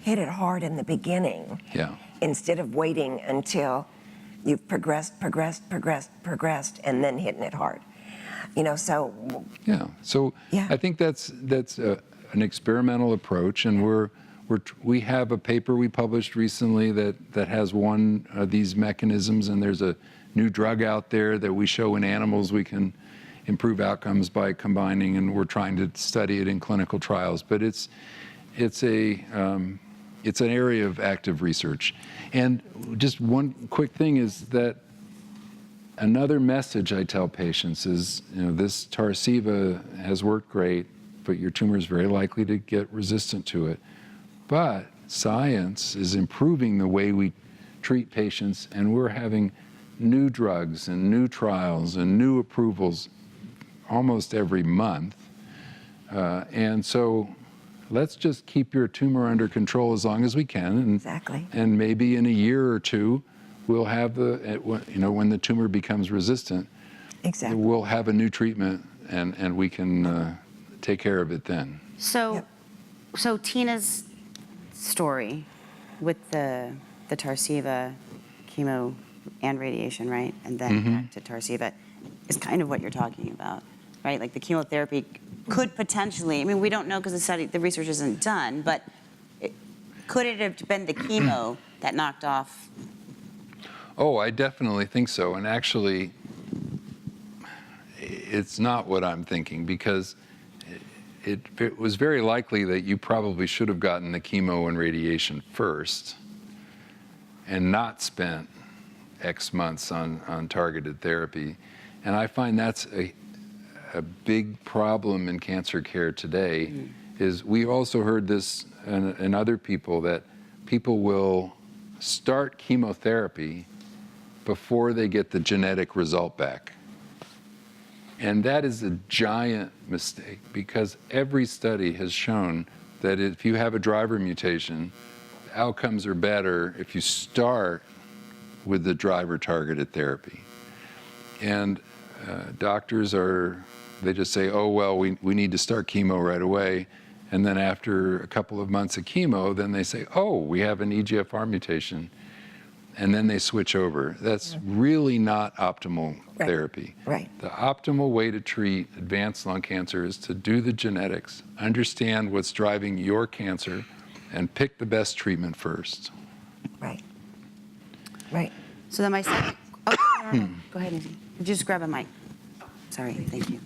Hit it hard in the beginning. Yeah. Instead of waiting until you've progressed, and then hitting it hard. You know, so. Yeah. So yeah. I think that's an experimental approach, and we have a paper we published recently that has one of these mechanisms, and there's a new drug out there that we show in animals we can improve outcomes by combining, and we're trying to study it in clinical trials. But it's an area of active research. And just one quick thing is that another message I tell patients is, you know, this Tarceva has worked great, but your tumor is very likely to get resistant to it. But science is improving the way we treat patients, and we're having new drugs and new trials and new approvals almost every month. And so let's just keep your tumor under control as long as we can. And, exactly. And maybe in a year or two, we'll have when the tumor becomes resistant, exactly. We'll have a new treatment, and we can take care of it then. So Tina's story with the Tarceva chemo and radiation, right? And then back to Tarceva is kind of what you're talking about, right? Like the chemotherapy could potentially, I mean, we don't know because the research isn't done, but could it have been the chemo that knocked off? Oh, I definitely think so. And actually, it's not what I'm thinking, because it was very likely that you probably should have gotten the chemo and radiation first and not spent X months on targeted therapy. And I find that's a big problem in cancer care today. Is we also heard this in other people, that people will start chemotherapy before they get the genetic result back. And that is a giant mistake, because every study has shown that if you have a driver mutation, outcomes are better if you start with the driver-targeted therapy. And doctors they just say, oh, well, we need to start chemo right away. And then after a couple of months of chemo, then they say, oh, we have an EGFR mutation. And then they switch over. That's really not optimal therapy. Right. The optimal way to treat advanced lung cancer is to do the genetics, understand what's driving your cancer, and pick the best treatment first. Right. Right. So then my second, go ahead, Nancy. Just grab a mic. Sorry, thank you.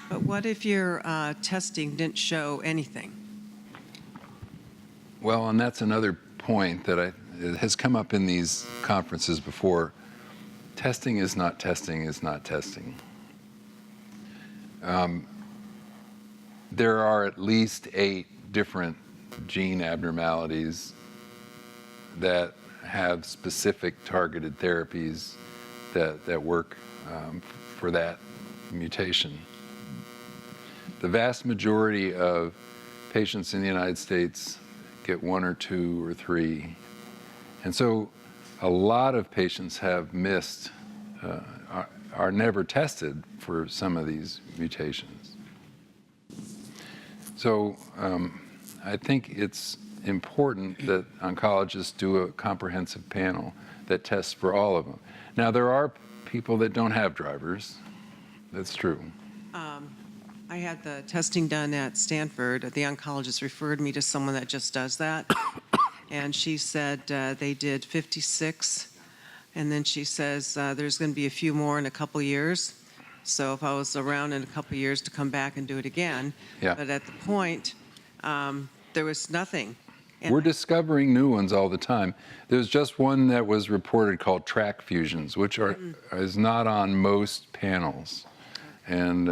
But what if your testing didn't show anything? Well, and that's another point that it has come up in these conferences before. Testing is not testing is not testing. There are at least 8 different gene abnormalities that have specific targeted therapies that work for that mutation. The vast majority of patients in the United States get 1 or 2 or 3. And so a lot of patients have missed, are never tested for some of these mutations. So I think it's important that oncologists do a comprehensive panel that tests for all of them. Now, there are people that don't have drivers. That's true. I had the testing done at Stanford. The oncologist referred me to someone that just does that. And she said they did 56. And then she says there's going to be a few more in a couple years. So if I was around in a couple years to come back and do it again. Yeah. But at the point, there was nothing. And We're discovering new ones all the time. There's just one that was reported called track fusions, which is not on most panels. and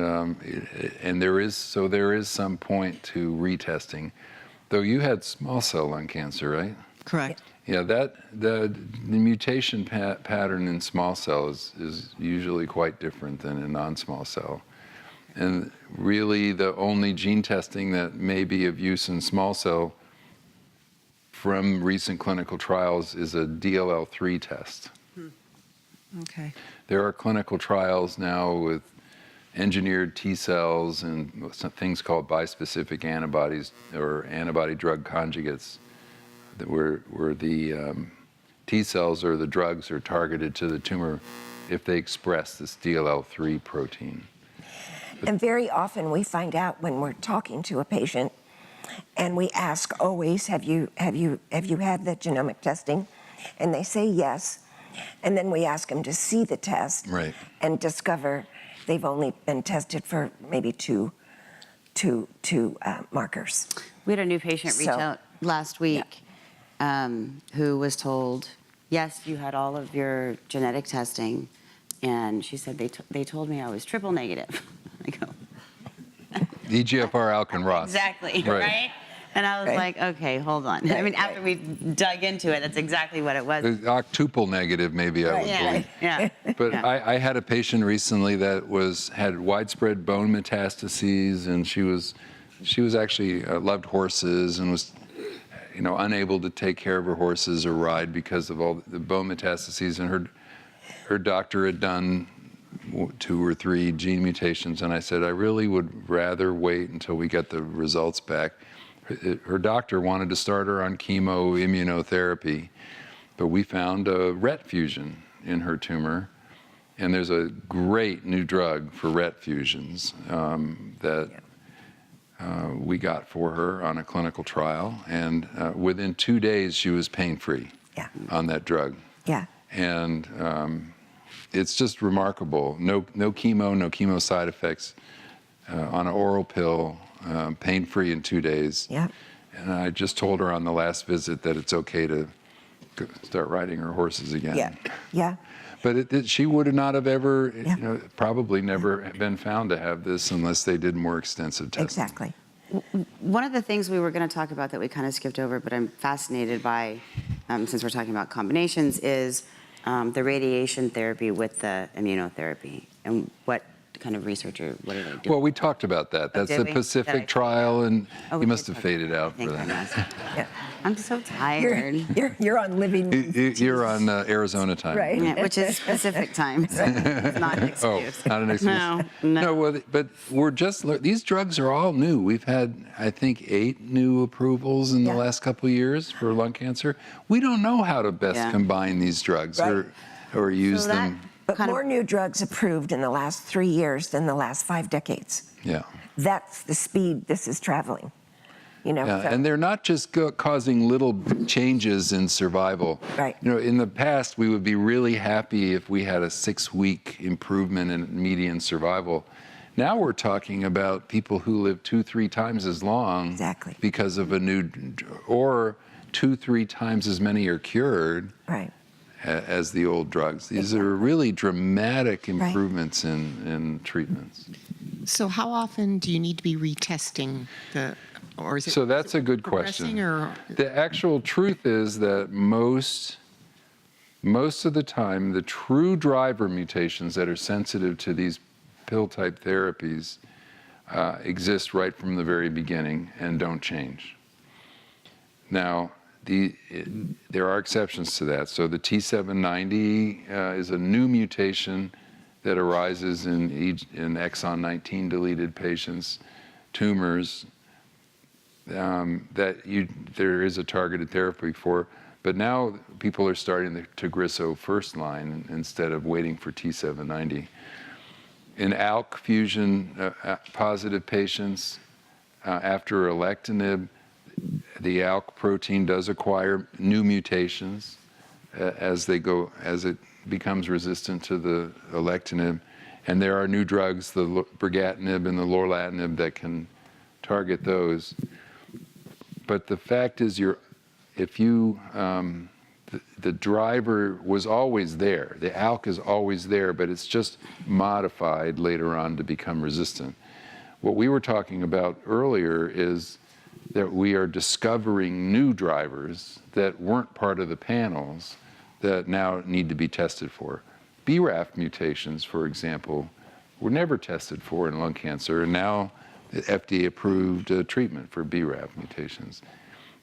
there is some point to retesting. Though you had small cell lung cancer, right? Correct. Yeah, the mutation pattern in small cell is usually quite different than in non-small cell. And really the only gene testing that may be of use in small cell from recent clinical trials is a DLL3 test. Okay. There are clinical trials now with engineered T cells and some things called bispecific antibodies or antibody drug conjugates, where the T cells or the drugs are targeted to the tumor if they express this DLL3 protein. And very often we find out when we're talking to a patient, and we ask always, have you had the genomic testing? And they say yes. And then we ask them to see the test, right, and discover they've only been tested for maybe two markers. We had a new patient reach out last week who was told, yes, you had all of your genetic testing. And she said, they told me I was triple negative. I go, EGFR, ALK, and ROS. exactly, right? And I was like, okay, hold on. I mean, after we dug into it, that's exactly what it was. The octuple negative, maybe I would believe. Yeah. But I had a patient recently that had widespread bone metastases, and she was actually loved horses and was, unable to take care of her horses or ride because of all the bone metastases. And her doctor had done 2 or 3 gene mutations, and I said, I really would rather wait until we get the results back. Her doctor wanted to start her on chemo immunotherapy, but we found a RET fusion in her tumor, and there's a great new drug for RET fusions that we got for her on a clinical trial, and within 2 days she was pain-free on that drug. Yeah. And it's just remarkable. No chemo side effects, on an oral pill, pain-free in 2 days. Yeah. And I just told her on the last visit that it's okay to start riding her horses again. Yeah. Yeah. But she would not have ever, probably never been found to have this unless they did more extensive testing. Exactly. One of the things we were going to talk about that we kind of skipped over, but I'm fascinated by, since we're talking about combinations, is the radiation therapy with the immunotherapy, and what kind of research or what are they doing? Well, we talked about that. That's did the we? Pacific trial, and Oh, you we must did have talk faded out for that. Yeah. I'm so tired. You're on living. You're on Arizona time. Right. Yeah, which is Pacific time, so it's not an excuse. Oh, not an excuse. No. Well, but these drugs are all new. We've had, I think, 8 new approvals in the last couple of years for lung cancer. We don't know how to best combine these drugs or use them. But more new drugs approved in the last 3 years than the last 5 decades. Yeah. That's the speed this is traveling. Yeah, and they're not just causing little changes in survival. Right. In the past, we would be really happy if we had a 6-week improvement in median survival. Now we're talking about people who live 2-3 times as long because of a new, or 2-3 times as many are cured as the old drugs. These are really dramatic improvements in treatments. So how often do you need to be retesting or is it? So that's a good question. The actual truth is that most of the time, the true driver mutations that are sensitive to these pill-type therapies exist right from the very beginning and don't change. Now, there are exceptions to that. So the T790 is a new mutation that arises in exon 19 deleted patients, tumors that there is a targeted therapy for. But now people are starting the Tagrisso first line instead of waiting for T790. In ALK fusion positive patients, after alectinib, the ALK protein does acquire new mutations as it becomes resistant to the alectinib, and there are new drugs, the brigatinib and the lorlatinib, that can target those. But the fact is, the the driver was always there. The ALK is always there, but it's just modified later on to become resistant. What we were talking about earlier is that we are discovering new drivers that weren't part of the panels that now need to be tested for. BRAF mutations, for example, were never tested for in lung cancer, and now the FDA approved a treatment for BRAF mutations.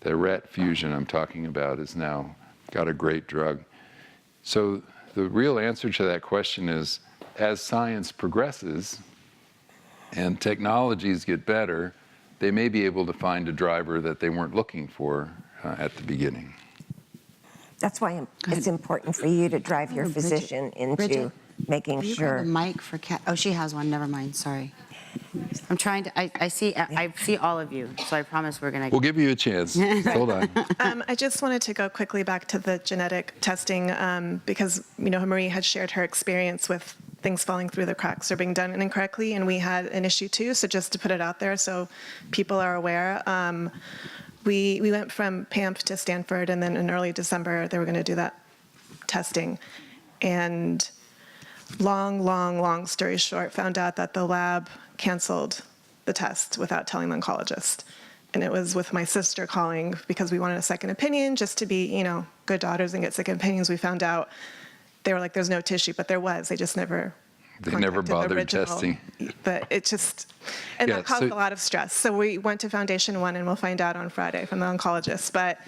The RET fusion I'm talking about is now got a great drug. So the real answer to that question is, as science progresses and technologies get better, they may be able to find a driver that they weren't looking for at the beginning. That's why it's important for you to drive your physician into making Will you sure. grab a mic for Kat? Oh, she has one. Never mind. Sorry. I'm trying to. I see all of you, so I promise we're gonna. We'll give you a chance. Hold on. I just wanted to go quickly back to the genetic testing because Marie had shared her experience with things falling through the cracks or being done incorrectly, and we had an issue too. So just to put it out there, so people are aware. We went from PAMP to Stanford, and then in early December they were going to do that testing, and long story short, found out that the lab canceled the test without telling the oncologist. And it was with my sister calling because we wanted a second opinion just to be, good daughters and get second opinions. We found out they were like, there's no tissue, but there was. They just never They never bothered testing. But it just, and that caused a lot of stress. So we went to Foundation One, and we'll find out on Friday from the oncologist. But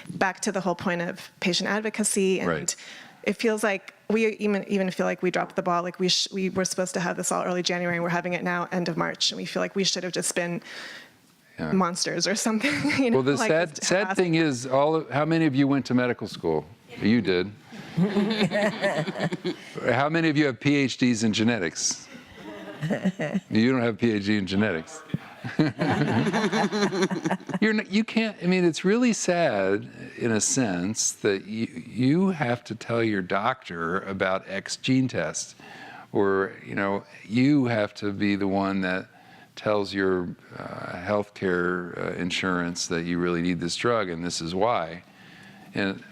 back to the whole point of patient advocacy, and it feels like we even feel like we dropped the ball. Like we were supposed to have this all early January, and we're having it now end of March, and we feel like we should have just been monsters or something. Well, the sad thing is, how many of you went to medical school? You did. How many of you have PhDs in genetics? You don't have a PhD in genetics. You can't, it's really sad in a sense that you have to tell your doctor about X gene test, or, you have to be the one that tells your healthcare insurance that you really need this drug and this is why. And,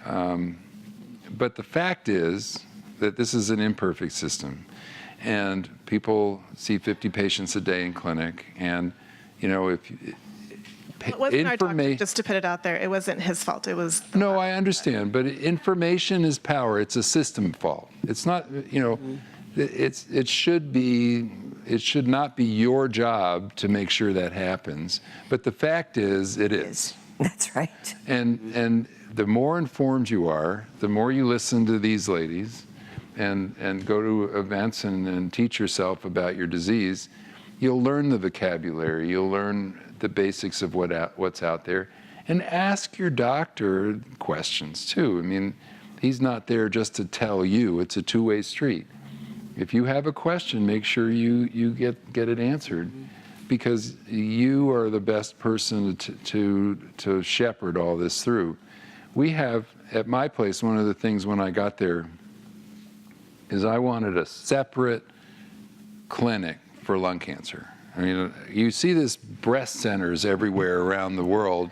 but the fact is that this is an imperfect system, and people see 50 patients a day in clinic, and if it wasn't our doctor, just to put it out there, it wasn't his fault. It was no, I understand, but information is power. It's a system fault. It's not, it should not be your job to make sure that happens. But the fact is, it is. That's right. And the more informed you are, the more you listen to these ladies and go to events and teach yourself about your disease, you'll learn the vocabulary, you'll learn the basics of what's out there, and ask your doctor questions too. He's not there just to tell you, it's a two-way street. If you have a question, make sure you get it answered, because you are the best person to shepherd all this through. We have, at my place, one of the things when I got there is I wanted a separate clinic for lung cancer. You see this breast centers everywhere around the world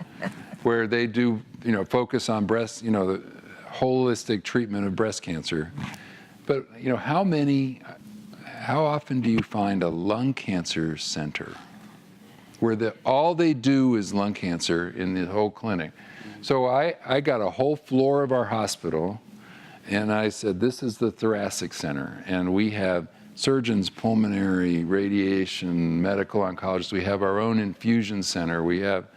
where they do, focus on breast, the holistic treatment of breast cancer. But, how often do you find a lung cancer center where all they do is lung cancer in the whole clinic? So I got a whole floor of our hospital, and I said, this is the thoracic center, and we have surgeons, pulmonary, radiation, medical oncologists. We have our own infusion center. We have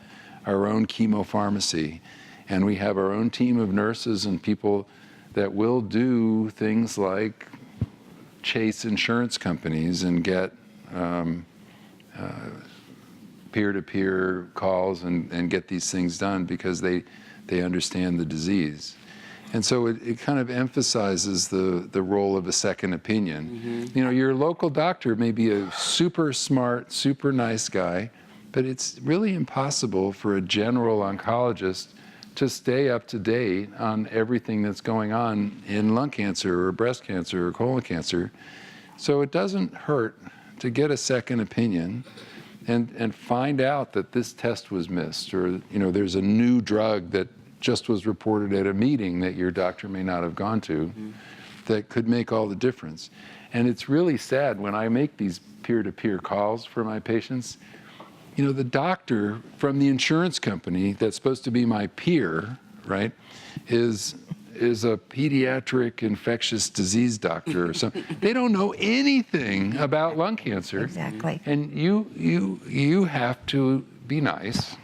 our own chemopharmacy, and we have our own team of nurses and people that will do things like chase insurance companies and get peer-to-peer calls and get these things done because they understand the disease. And so it kind of emphasizes the role of a second opinion. Mm-hmm. Your local doctor may be a super smart, super nice guy, but it's really impossible for a general oncologist to stay up to date on everything that's going on in lung cancer or breast cancer or colon cancer. So it doesn't hurt to get a second opinion and find out that this test was missed, or there's a new drug that just was reported at a meeting that your doctor may not have gone to that could make all the difference. And it's really sad when I make these peer-to-peer calls for my patients. You know, the doctor from the insurance company that's supposed to be my peer, right, is a pediatric infectious disease doctor or something. They don't know anything about lung cancer. Exactly. And you have to be nice.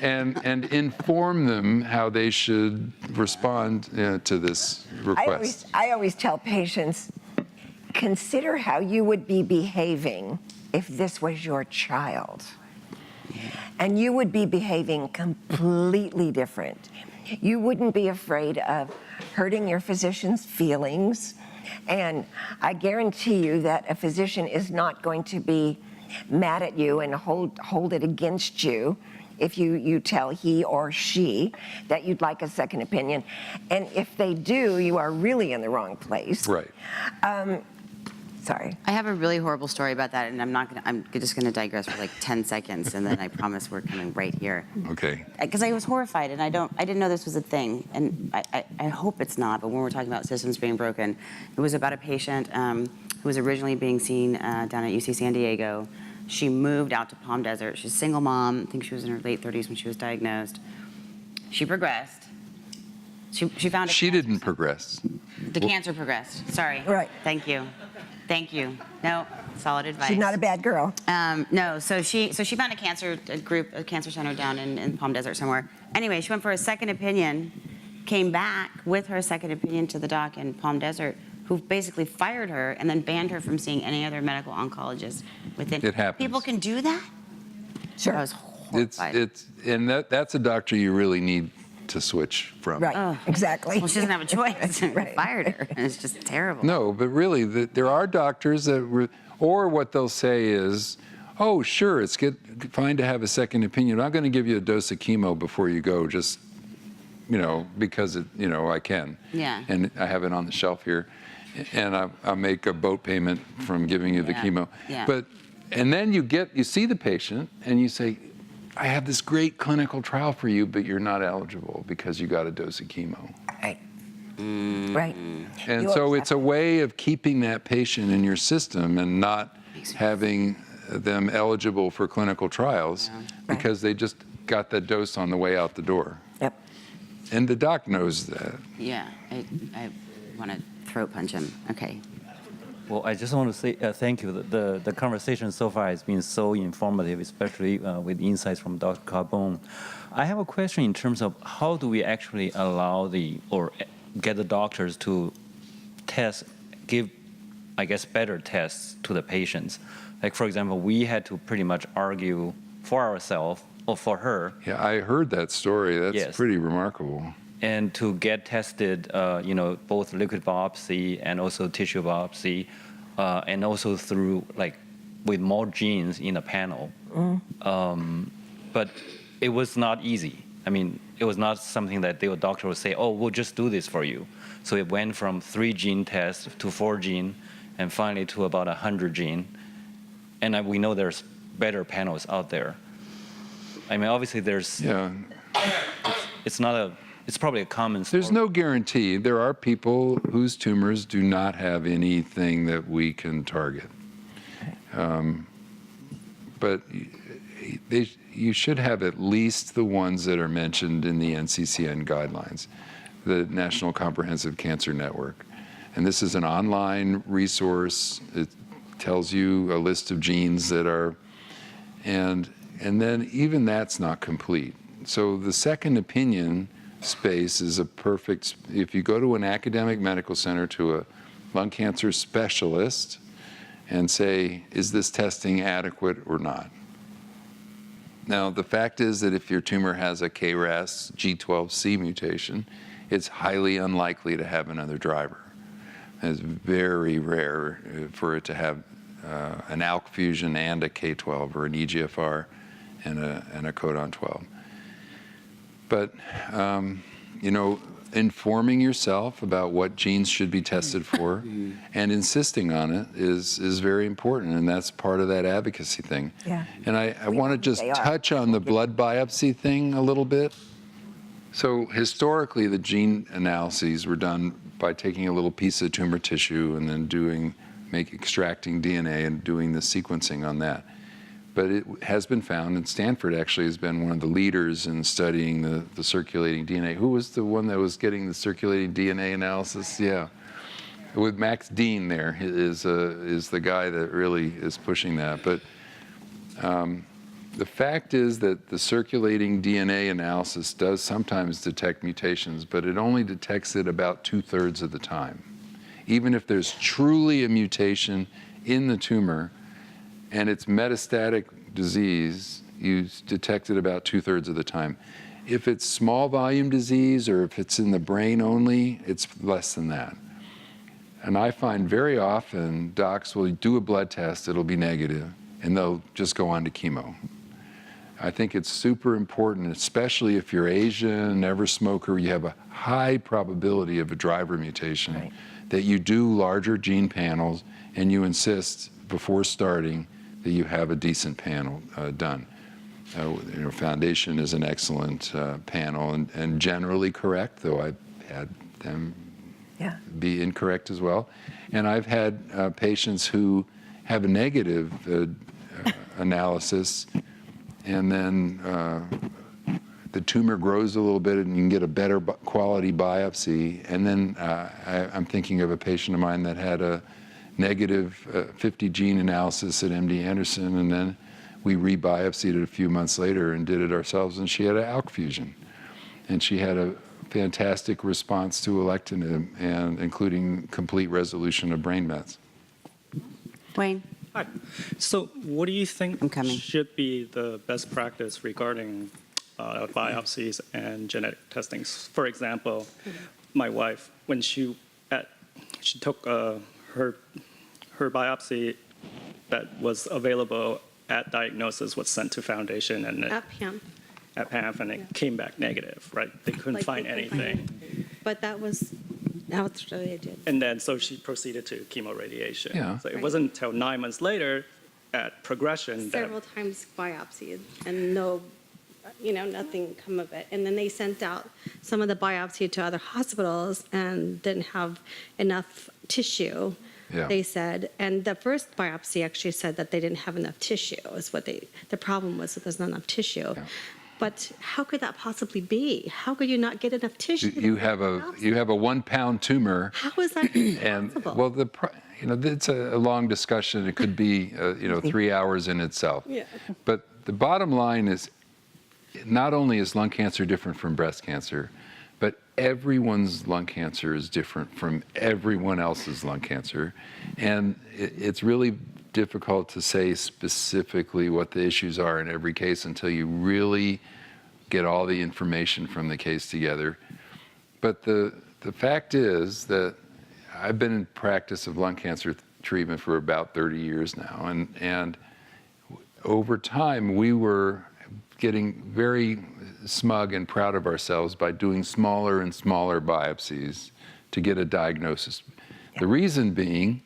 and inform them how they should respond to this request. I always tell patients, consider how you would be behaving if this was your child. And you would be behaving completely different. You wouldn't be afraid of hurting your physician's feelings. And I guarantee you that a physician is not going to be mad at you and hold it against you if you tell he or she that you'd like a second opinion. And if they do, you are really in the wrong place. Right. Sorry. I have a really horrible story about that, and I'm just gonna digress for like 10 seconds, and then I promise we're coming right here. Okay. Because I was horrified, and I didn't know this was a thing, and I hope it's not, but when we're talking about systems being broken, it was about a patient who was originally being seen down at UC San Diego. She moved out to Palm Desert. She's a single mom. I think she was in her late 30s when she was diagnosed. She progressed. She found She didn't progress. the cancer progressed. Sorry. Right. Thank you. Thank you. No, solid advice. She's not a bad girl. No, so she found a cancer center down in Palm Desert somewhere. Anyway, she went for a second opinion, came back with her second opinion to the doc in Palm Desert, who basically fired her and then banned her from seeing any other medical oncologist within. It happens. People can do that? Sure. I was horrified. And that's a doctor you really need to switch from. Right, exactly. Well, she doesn't have a choice. Right. Fired her. And it's just terrible. No, but really, there are doctors that, or what they'll say is, oh, sure, it's fine to have a second opinion. I'm going to give you a dose of chemo before you go, just, because I can. Yeah. And I have it on the shelf here. And I'll make a boat payment from giving you the chemo. Yeah. And then you see the patient and you say, I have this great clinical trial for you, but you're not eligible because you got a dose of chemo. Right. Right. And so it's a way of keeping that patient in your system and not having them eligible for clinical trials because they just got that dose on the way out the door. Yep. And the doc knows that. Yeah, I want to throat punch him. Okay. Well, I just want to say thank you. The conversation so far has been so informative, especially with insights from Dr. Carbone. I have a question in terms of how do we actually allow or get the doctors to give, I guess, better tests to the patients. Like, for example, we had to pretty much argue for ourselves or for her. Yeah, I heard that story. That's pretty remarkable. And to get tested, both liquid biopsy and also tissue biopsy, and also through with more genes in a panel. But it was not easy. I mean, it was not something that the doctor would say, oh, we'll just do this for you. So it went from 3 gene tests to 4 gene, and finally to about 100 gene. And we know there's better panels out there. I mean, obviously there's, it's probably a common story. There's no guarantee. There are people whose tumors do not have anything that we can target. But you should have at least the ones that are mentioned in the NCCN guidelines, the National Comprehensive Cancer Network. And this is an online resource. It tells you a list of genes that are, and then even that's not complete. So the second opinion space is a perfect, if you go to an academic medical center to a lung cancer specialist and say, is this testing adequate or not? Now, the fact is that if your tumor has a KRAS G12C mutation, it's highly unlikely to have another driver. It's very rare for it to have an ALK fusion and a K12 or an EGFR and a codon 12. But, informing yourself about what genes should be tested for and insisting on it is very important, and that's part of that advocacy thing. Yeah. And I want to just they are. touch on the blood biopsy thing a little bit. So historically, the gene analyses were done by taking a little piece of tumor tissue and then extracting DNA and doing the sequencing on that. But it has been found, and Stanford actually has been one of the leaders in studying the circulating DNA. Who was the one that was getting the circulating DNA analysis? Yeah. With Max Dean there is the guy that really is pushing that. But the fact is that the circulating DNA analysis does sometimes detect mutations, but it only detects it about 2/3 of the time. Even if there's truly a mutation in the tumor, and it's metastatic disease, you detect it about 2/3 of the time. If it's small volume disease or if it's in the brain only, it's less than that. And I find very often docs will do a blood test, it'll be negative, and they'll just go on to chemo. I think it's super important, especially if you're Asian, never smoker, you have a high probability of a driver mutation, that you do larger gene panels and you insist before starting that you have a decent panel done. Foundation is an excellent panel and generally correct, though I've had them be incorrect as well. And I've had patients who have a negative analysis, and then the tumor grows a little bit and you can get a better quality biopsy. And then I'm thinking of a patient of mine that had a negative 50 gene analysis at MD Anderson, and then we re-biopsied it a few months later and did it ourselves, and she had an ALK fusion. And she had a fantastic response to alectinib, and including complete resolution of brain mets. Wayne? Hi. So what do you think should be the best practice regarding biopsies and genetic testings? For example, my wife, when she took her biopsy that was available at diagnosis was sent to Foundation and at PAMF, and it came back negative, right? They couldn't find anything. But that was Australia did. And then so she proceeded to chemoradiation. Yeah. So it wasn't until 9 months later at progression Several times biopsied and nothing come of it. And then they sent out some of the biopsy to other hospitals and didn't have enough tissue. Yeah. They said, and the first biopsy actually said that they didn't have enough tissue. Is what the problem was that there's not enough tissue. Yeah. But how could that possibly be? How could you not get enough tissue? You have a 1-pound tumor. How is that possible? Well, it's a long discussion. It could be 3 hours in itself. Yeah. But the bottom line is, not only is lung cancer different from breast cancer, but everyone's lung cancer is different from everyone else's lung cancer. And it's really difficult to say specifically what the issues are in every case until you really get all the information from the case together. But the fact is that I've been in practice of lung cancer treatment for about 30 years now. And over time, we were getting very smug and proud of ourselves by doing smaller and smaller biopsies to get a diagnosis. The reason being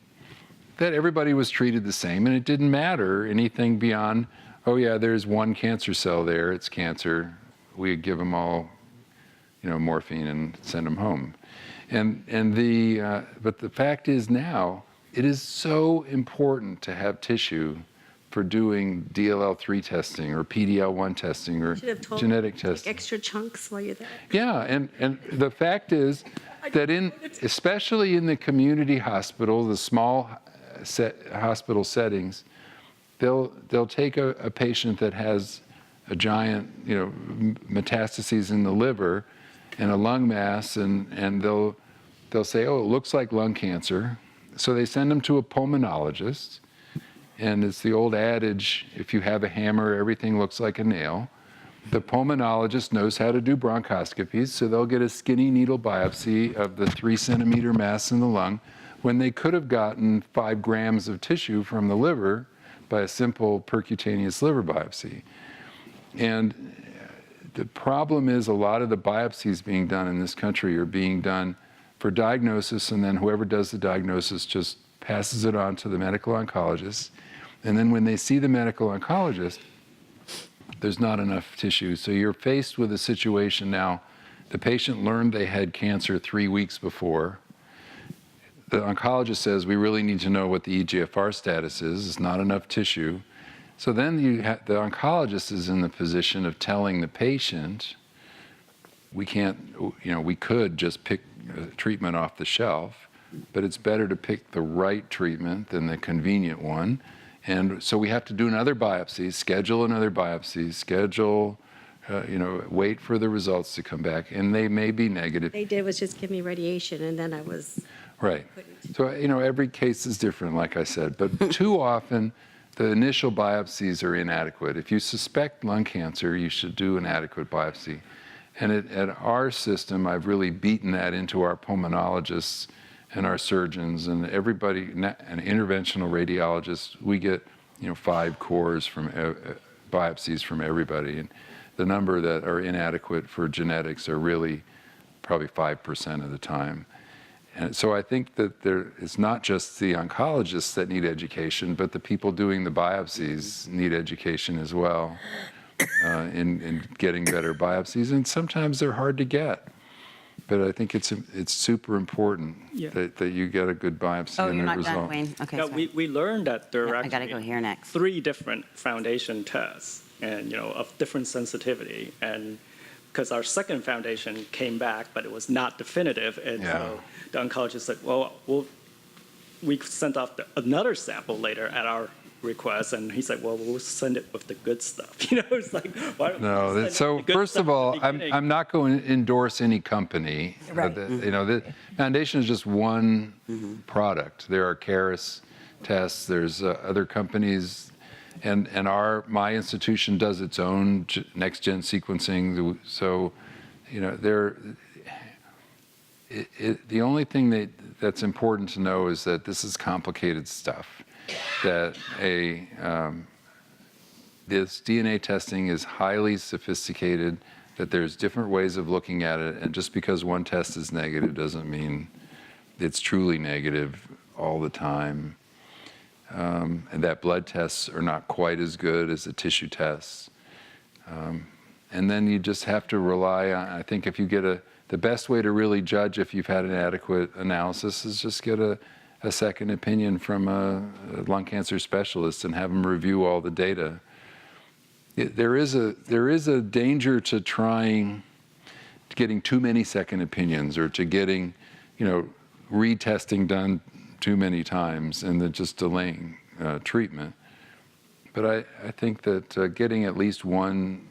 that everybody was treated the same, and it didn't matter anything beyond, oh yeah, there's one cancer cell there, it's cancer. We give them all, morphine and send them home. But the fact is now, it is so important to have tissue for doing DLL3 testing or PD-L1 testing or genetic testing. Extra chunks while you're there. Yeah, and the fact is that especially in the community hospital, the small hospital settings, they'll take a patient that has a giant, metastases in the liver and a lung mass, and they'll say, oh, it looks like lung cancer. So they send them to a pulmonologist. And it's the old adage, if you have a hammer, everything looks like a nail. The pulmonologist knows how to do bronchoscopies, so they'll get a skinny needle biopsy of the 3-centimeter mass in the lung when they could have gotten 5 grams of tissue from the liver by a simple percutaneous liver biopsy. And the problem is a lot of the biopsies being done in this country are being done for diagnosis, and then whoever does the diagnosis just passes it on to the medical oncologist. And then when they see the medical oncologist, there's not enough tissue. So you're faced with a situation now, the patient learned they had cancer 3 weeks before. The oncologist says, we really need to know what the EGFR status is. It's not enough tissue. So then the oncologist is in the position of telling the patient, we can't, we could just pick treatment off the shelf, but it's better to pick the right treatment than the convenient one. And so we have to do another biopsy, schedule another biopsy, wait for the results to come back, and they may be negative. They did was just give me radiation, and then I was Right. So, every case is different, like I said, but too often the initial biopsies are inadequate. If you suspect lung cancer, you should do an adequate biopsy. And at our system, I've really beaten that into our pulmonologists and our surgeons and everybody, and interventional radiologists. We get, 5 cores from biopsies from everybody. And the number that are inadequate for genetics are really probably 5% of the time. And so I think that it's not just the oncologists that need education, but the people doing the biopsies need education as well in getting better biopsies. And sometimes they're hard to get. But I think it's super important that you get a good biopsy and a result. Done, Wayne. Okay, Yeah, we learned that there are I gotta actually go here next. 3 different foundation tests, and of different sensitivity, and because our second foundation came back, but it was not definitive, and so the oncologist said, well, we sent off another sample later at our request, and he said, well, we'll send it with the good stuff. It's like, why don't we send the good First stuff of all, at the beginning? I'm not going to endorse any company. Right. The foundation is just one product. There are Caris tests. There's other companies, and my institution does its own next-gen sequencing. So, the only thing that's important to know is that this is complicated stuff. That this DNA testing is highly sophisticated, that there's different ways of looking at it, and just because one test is negative doesn't mean it's truly negative all the time, and that blood tests are not quite as good as the tissue tests. And then you just have to rely on, I think if you get the best way to really judge if you've had an adequate analysis is just get a second opinion from a lung cancer specialist and have them review all the data. There is a danger to getting too many second opinions or to getting, retesting done too many times and then just delaying treatment. But I think that getting at least one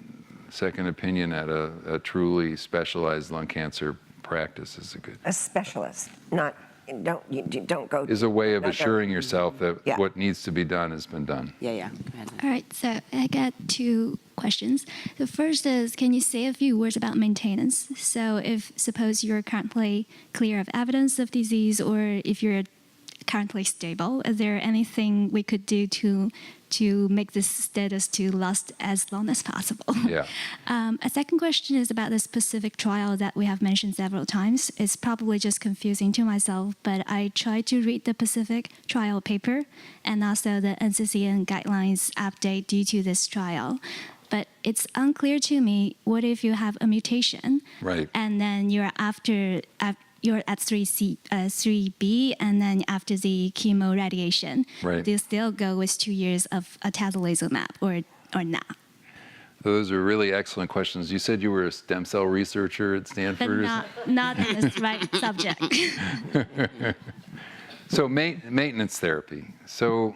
second opinion at a truly specialized lung cancer practice is a specialist, not. Don't go. Is a way of assuring yourself that what needs to be done has been done. Yeah. Go ahead. All right, so I got 2 questions. The first is, can you say a few words about maintenance? So if suppose you're currently clear of evidence of disease, or if you're currently stable, is there anything we could do to make this status to last as long as possible? Yeah. A second question is about the specific trial that we have mentioned several times. It's probably just confusing to myself, but I tried to read the Pacific trial paper and also the NCCN guidelines update due to this trial. But it's unclear to me, what if you have a mutation? Right. And then you're at 3B, and then after the chemo radiation, Right. do you still go with 2 years of atezolizumab or not? Those are really excellent questions. You said you were a stem cell researcher at But Stanford. not in this right subject. So maintenance therapy. So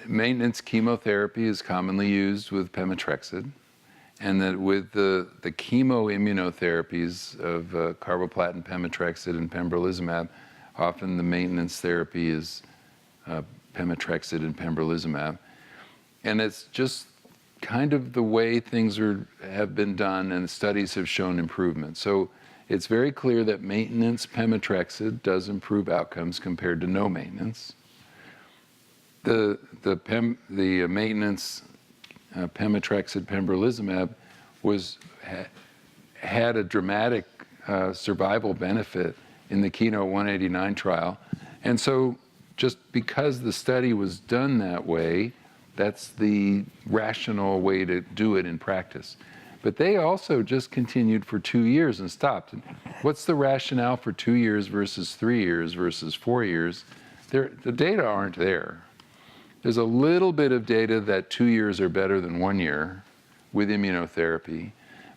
maintenance chemotherapy is commonly used with pemetrexed. And that with the chemoimmunotherapies of carboplatin, pemetrexed, and pembrolizumab, often the maintenance therapy is pemetrexed and pembrolizumab. And it's just kind of the way things have been done, and studies have shown improvement. So it's very clear that maintenance pemetrexed does improve outcomes compared to no maintenance. The maintenance pemetrexed pembrolizumab had a dramatic survival benefit in the Keynote 189 trial. And so just because the study was done that way, that's the rational way to do it in practice. But they also just continued for 2 years and stopped. What's the rationale for 2 years versus 3 years versus 4 years? The data aren't there. There's a little bit of data that 2 years are better than 1 year with immunotherapy.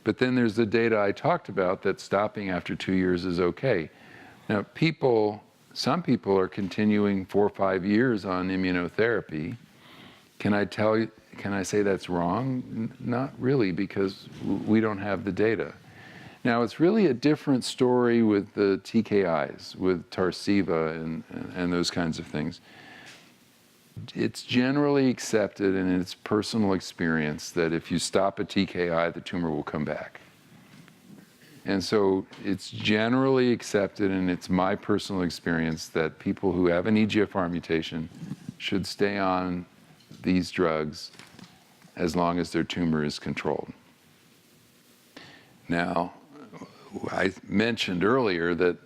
But then there's the data I talked about that stopping after 2 years is okay. Now, some people are continuing 4 or 5 years on immunotherapy. Can I say that's wrong? Not really, because we don't have the data. Now, it's really a different story with the TKIs, with Tarceva and those kinds of things. It's generally accepted in its personal experience that if you stop a TKI, the tumor will come back. And so it's generally accepted, and it's my personal experience, that people who have an EGFR mutation should stay on these drugs as long as their tumor is controlled. Now, I mentioned earlier that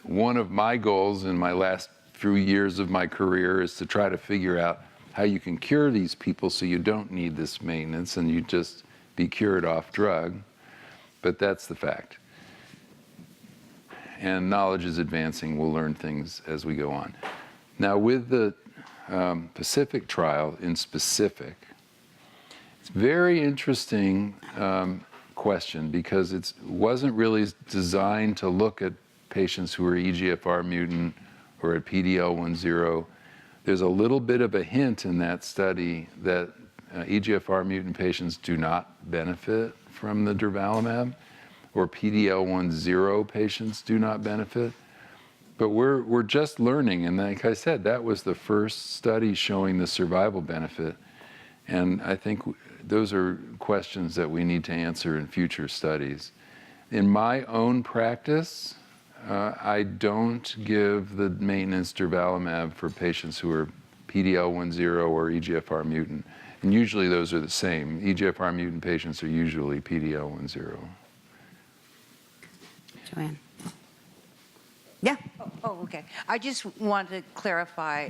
one of my goals in my last few years of my career is to try to figure out how you can cure these people so you don't need this maintenance and you just be cured off drug. But that's the fact. And knowledge is advancing. We'll learn things as we go on. Now, with the Pacific trial in specific, it's a very interesting question because it wasn't really designed to look at patients who are EGFR mutant or at PD-L1 There's a little bit of a hint in that study that EGFR mutant patients do not benefit from the durvalumab, or PD-L1 patients do not benefit. But we're just learning, and like I said, that was the first study showing the survival benefit. And I think those are questions that we need to answer in future studies. In my own practice, I don't give the maintenance durvalumab for patients who are PD-L1 or EGFR mutant. And usually those are the same. EGFR mutant patients are usually PD-L1. Joanne. Yeah. Oh, okay. I just want to clarify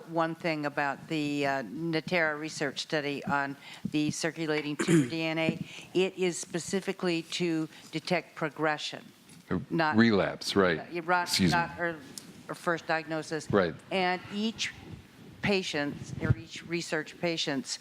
one thing about the Natera research study on the circulating tumor DNA. It is specifically to detect progression, not relapse, right? Not or first diagnosis. Right. And each patient's or each research patient's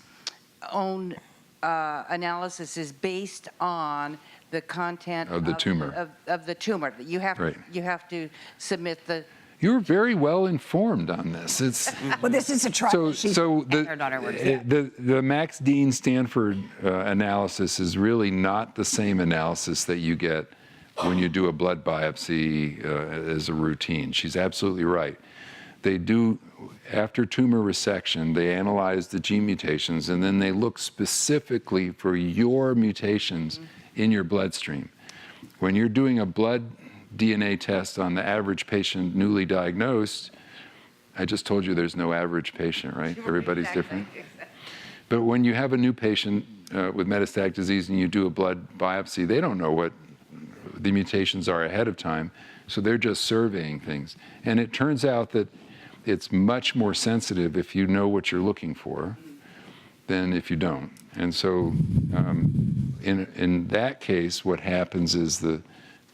own analysis is based on the content of the tumor. Of the tumor. You have to submit the. You're very well informed on this. It's well, this is a trial. So the Max Dean Stanford analysis is really not the same analysis that you get when you do a blood biopsy as a routine. She's absolutely right. They do, after tumor resection, they analyze the gene mutations, and then they look specifically for your mutations in your bloodstream. When you're doing a blood DNA test on the average patient newly diagnosed, I just told you there's no average patient, right? Everybody's different. But when you have a new patient with metastatic disease and you do a blood biopsy, they don't know what the mutations are ahead of time, so they're just surveying things. And it turns out that it's much more sensitive if you know what you're looking for than if you don't. And so in that case, what happens is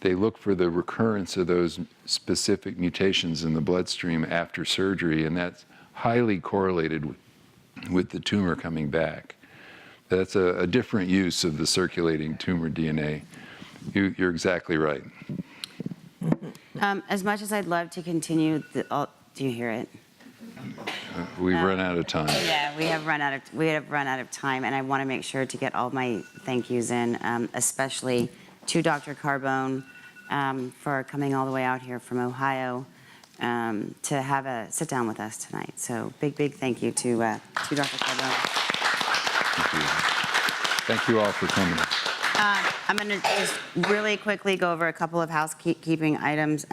they look for the recurrence of those specific mutations in the bloodstream after surgery, and that's highly correlated with the tumor coming back. That's a different use of the circulating tumor DNA. You're exactly right. As much as I'd love to continue, do you hear it? We've run out of time. Yeah, we have run out of time, and I want to make sure to get all my thank yous in, especially to Dr. Carbone for coming all the way out here from Ohio to have a sit down with us tonight. So big thank you to Dr. Carbone. Thank you. Thank you all for coming. I'm going to just really quickly go over a couple of housekeeping items.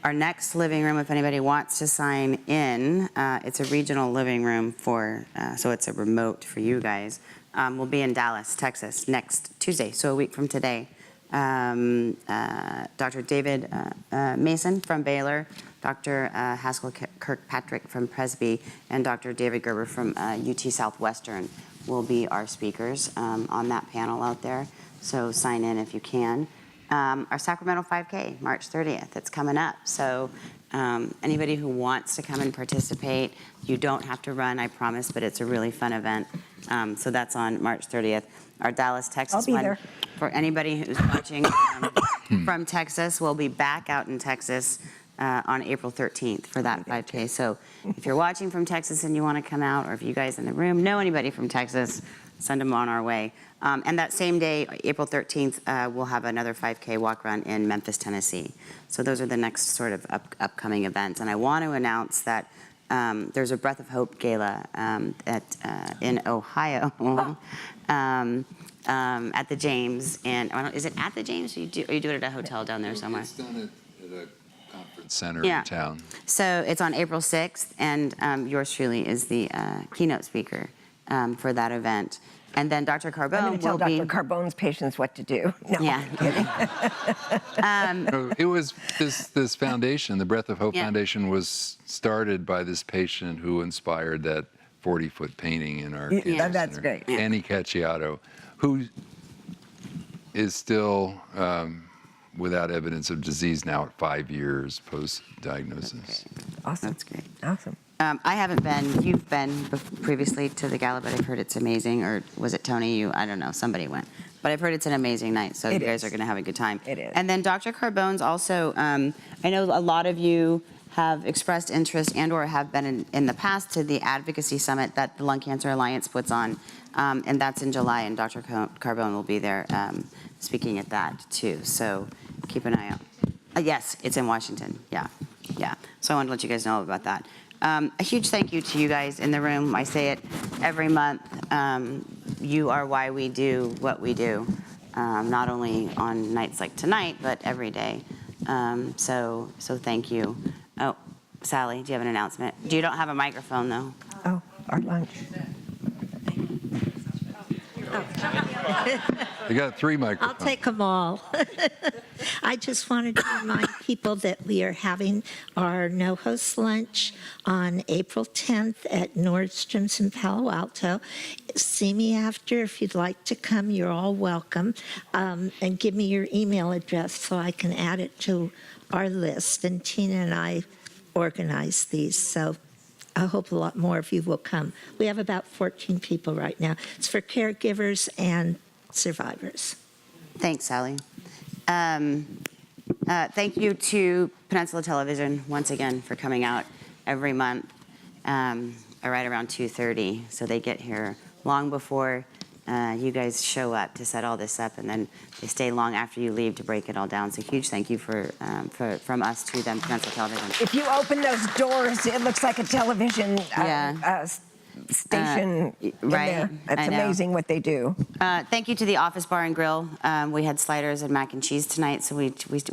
Our next living room, if anybody wants to sign in, it's a regional living room so it's a remote for you guys, will be in Dallas, Texas, next Tuesday, so a week from today. Dr. David Mason from Baylor, Dr. Haskell Kirkpatrick from Presby, and Dr. David Gerber from UT Southwestern will be our speakers on that panel out there. So sign in if you can. Our Sacramento 5K, March 30th, it's coming up. So anybody who wants to come and participate, you don't have to run, I promise, but it's a really fun event. So that's on March 30th. Our Dallas, Texas I'll be one, there. for anybody who's watching from Texas, we'll be back out in Texas on April 13th for that 5K. So if you're watching from Texas and you want to come out, or if you guys in the room know anybody from Texas, send them on our way. And that same day, April 13th, we'll have another 5K walk run in Memphis, Tennessee. So those are the next sort of upcoming events. And I want to announce that there's a Breath of Hope gala in Ohio at the James. And is it at the James, or you do it at a hotel down there somewhere? It's done at a conference center Yeah. in town. So it's on April 6th, and yours truly is the keynote speaker for that event. And then Dr. Carbone I'm going to tell will be... Dr. Carbone's patients what to do. No, Yeah. No, it was this foundation, the Breath of Hope Yeah. Foundation, was started by this patient who inspired that 40-foot painting in our cancer that's center. great. Annie Cacciato, who is still without evidence of disease now at 5 years post-diagnosis. Awesome. That's great. Awesome. I haven't been. You've been previously to the gala, but I've heard it's amazing. Or was it Tony? I don't know. Somebody went. But I've heard it's an amazing night, so you guys are going to have a good time. It is. And then Dr. Carbone's also, I know a lot of you have expressed interest and or have been in the past to the advocacy summit that the Lung Cancer Alliance puts on, and that's in July, and Dr. Carbone will be there speaking at that too. So keep an eye out. Yes, it's in Washington. Yeah. So I wanted to let you guys know about that. A huge thank you to you guys in the room. I say it every month. You are why we do what we do, not only on nights like tonight, but every day. So thank you. Oh, Sally, do you have an announcement? You don't have a microphone, though. Oh, our lunch. You got 3 microphones. I'll take them all. I just wanted to remind people that we are having our no-host lunch on April 10th at Nordstrom's in Palo Alto. See me after if you'd like to come. You're all welcome. And give me your email address so I can add it to our list. And Tina and I organize these, so I hope a lot more of you will come. We have about 14 people right now. It's for caregivers and survivors. Thanks, Sally. Thank you to Peninsula Television once again for coming out every month right around 2:30. So they get here long before you guys show up to set all this up, and then they stay long after you leave to break it all down. So huge thank you from us to them, Peninsula Television. If you open those doors, it looks like a television station in right. there. It's I know. amazing what they do. Thank you to the Office Bar and Grill. We had sliders and mac and cheese tonight, so we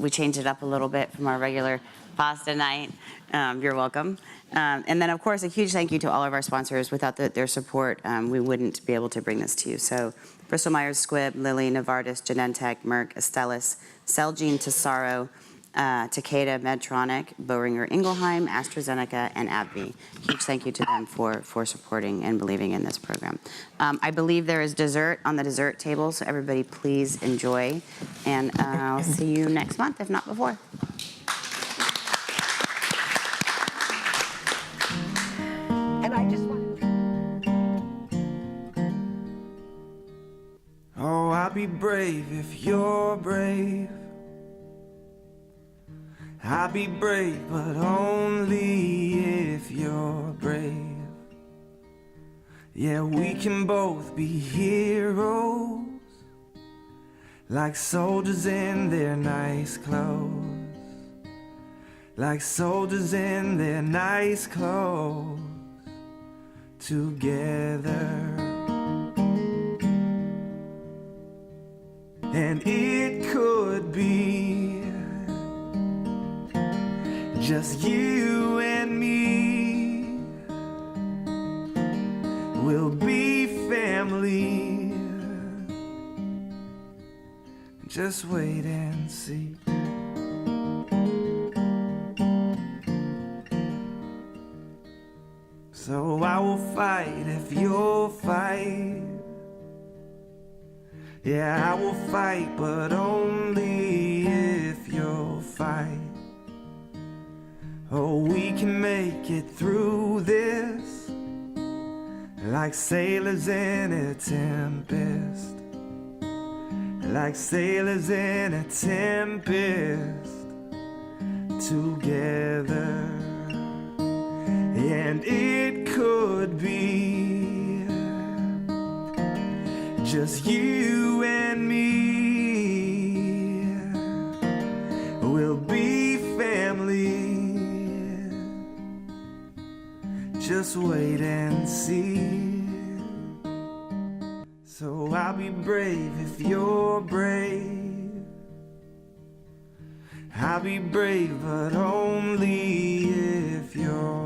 changed it up a little bit from our regular pasta night. You're welcome. And then, of course, a huge thank you to all of our sponsors. Without their support, we wouldn't be able to bring this to you. So Bristol Myers Squibb, Lilly, Novartis, Genentech, Merck, Astellas, Celgene, Tesaro, Takeda, Medtronic, Boehringer Ingelheim, AstraZeneca, and AbbVie. Huge thank you to them for supporting and believing in this program. I believe there is dessert on the dessert table, so everybody please enjoy. And I'll see you next month, if not before. And I just want Oh, I'll be brave if you're brave. I'll be brave, but only if you're brave. Yeah, we can both be heroes, like soldiers in their nice clothes, like soldiers in their nice clothes, together. And it could be just you and me. We'll be family. Just wait and see. So I will fight if you'll fight. Yeah, I will fight, but only if you'll fight. Oh, we can make it through this like sailors in a tempest. Like sailors in a tempest together. And it could be just you and me. We'll be family. Just wait and see. So I'll be brave if you're brave. I'll be brave, but only if you're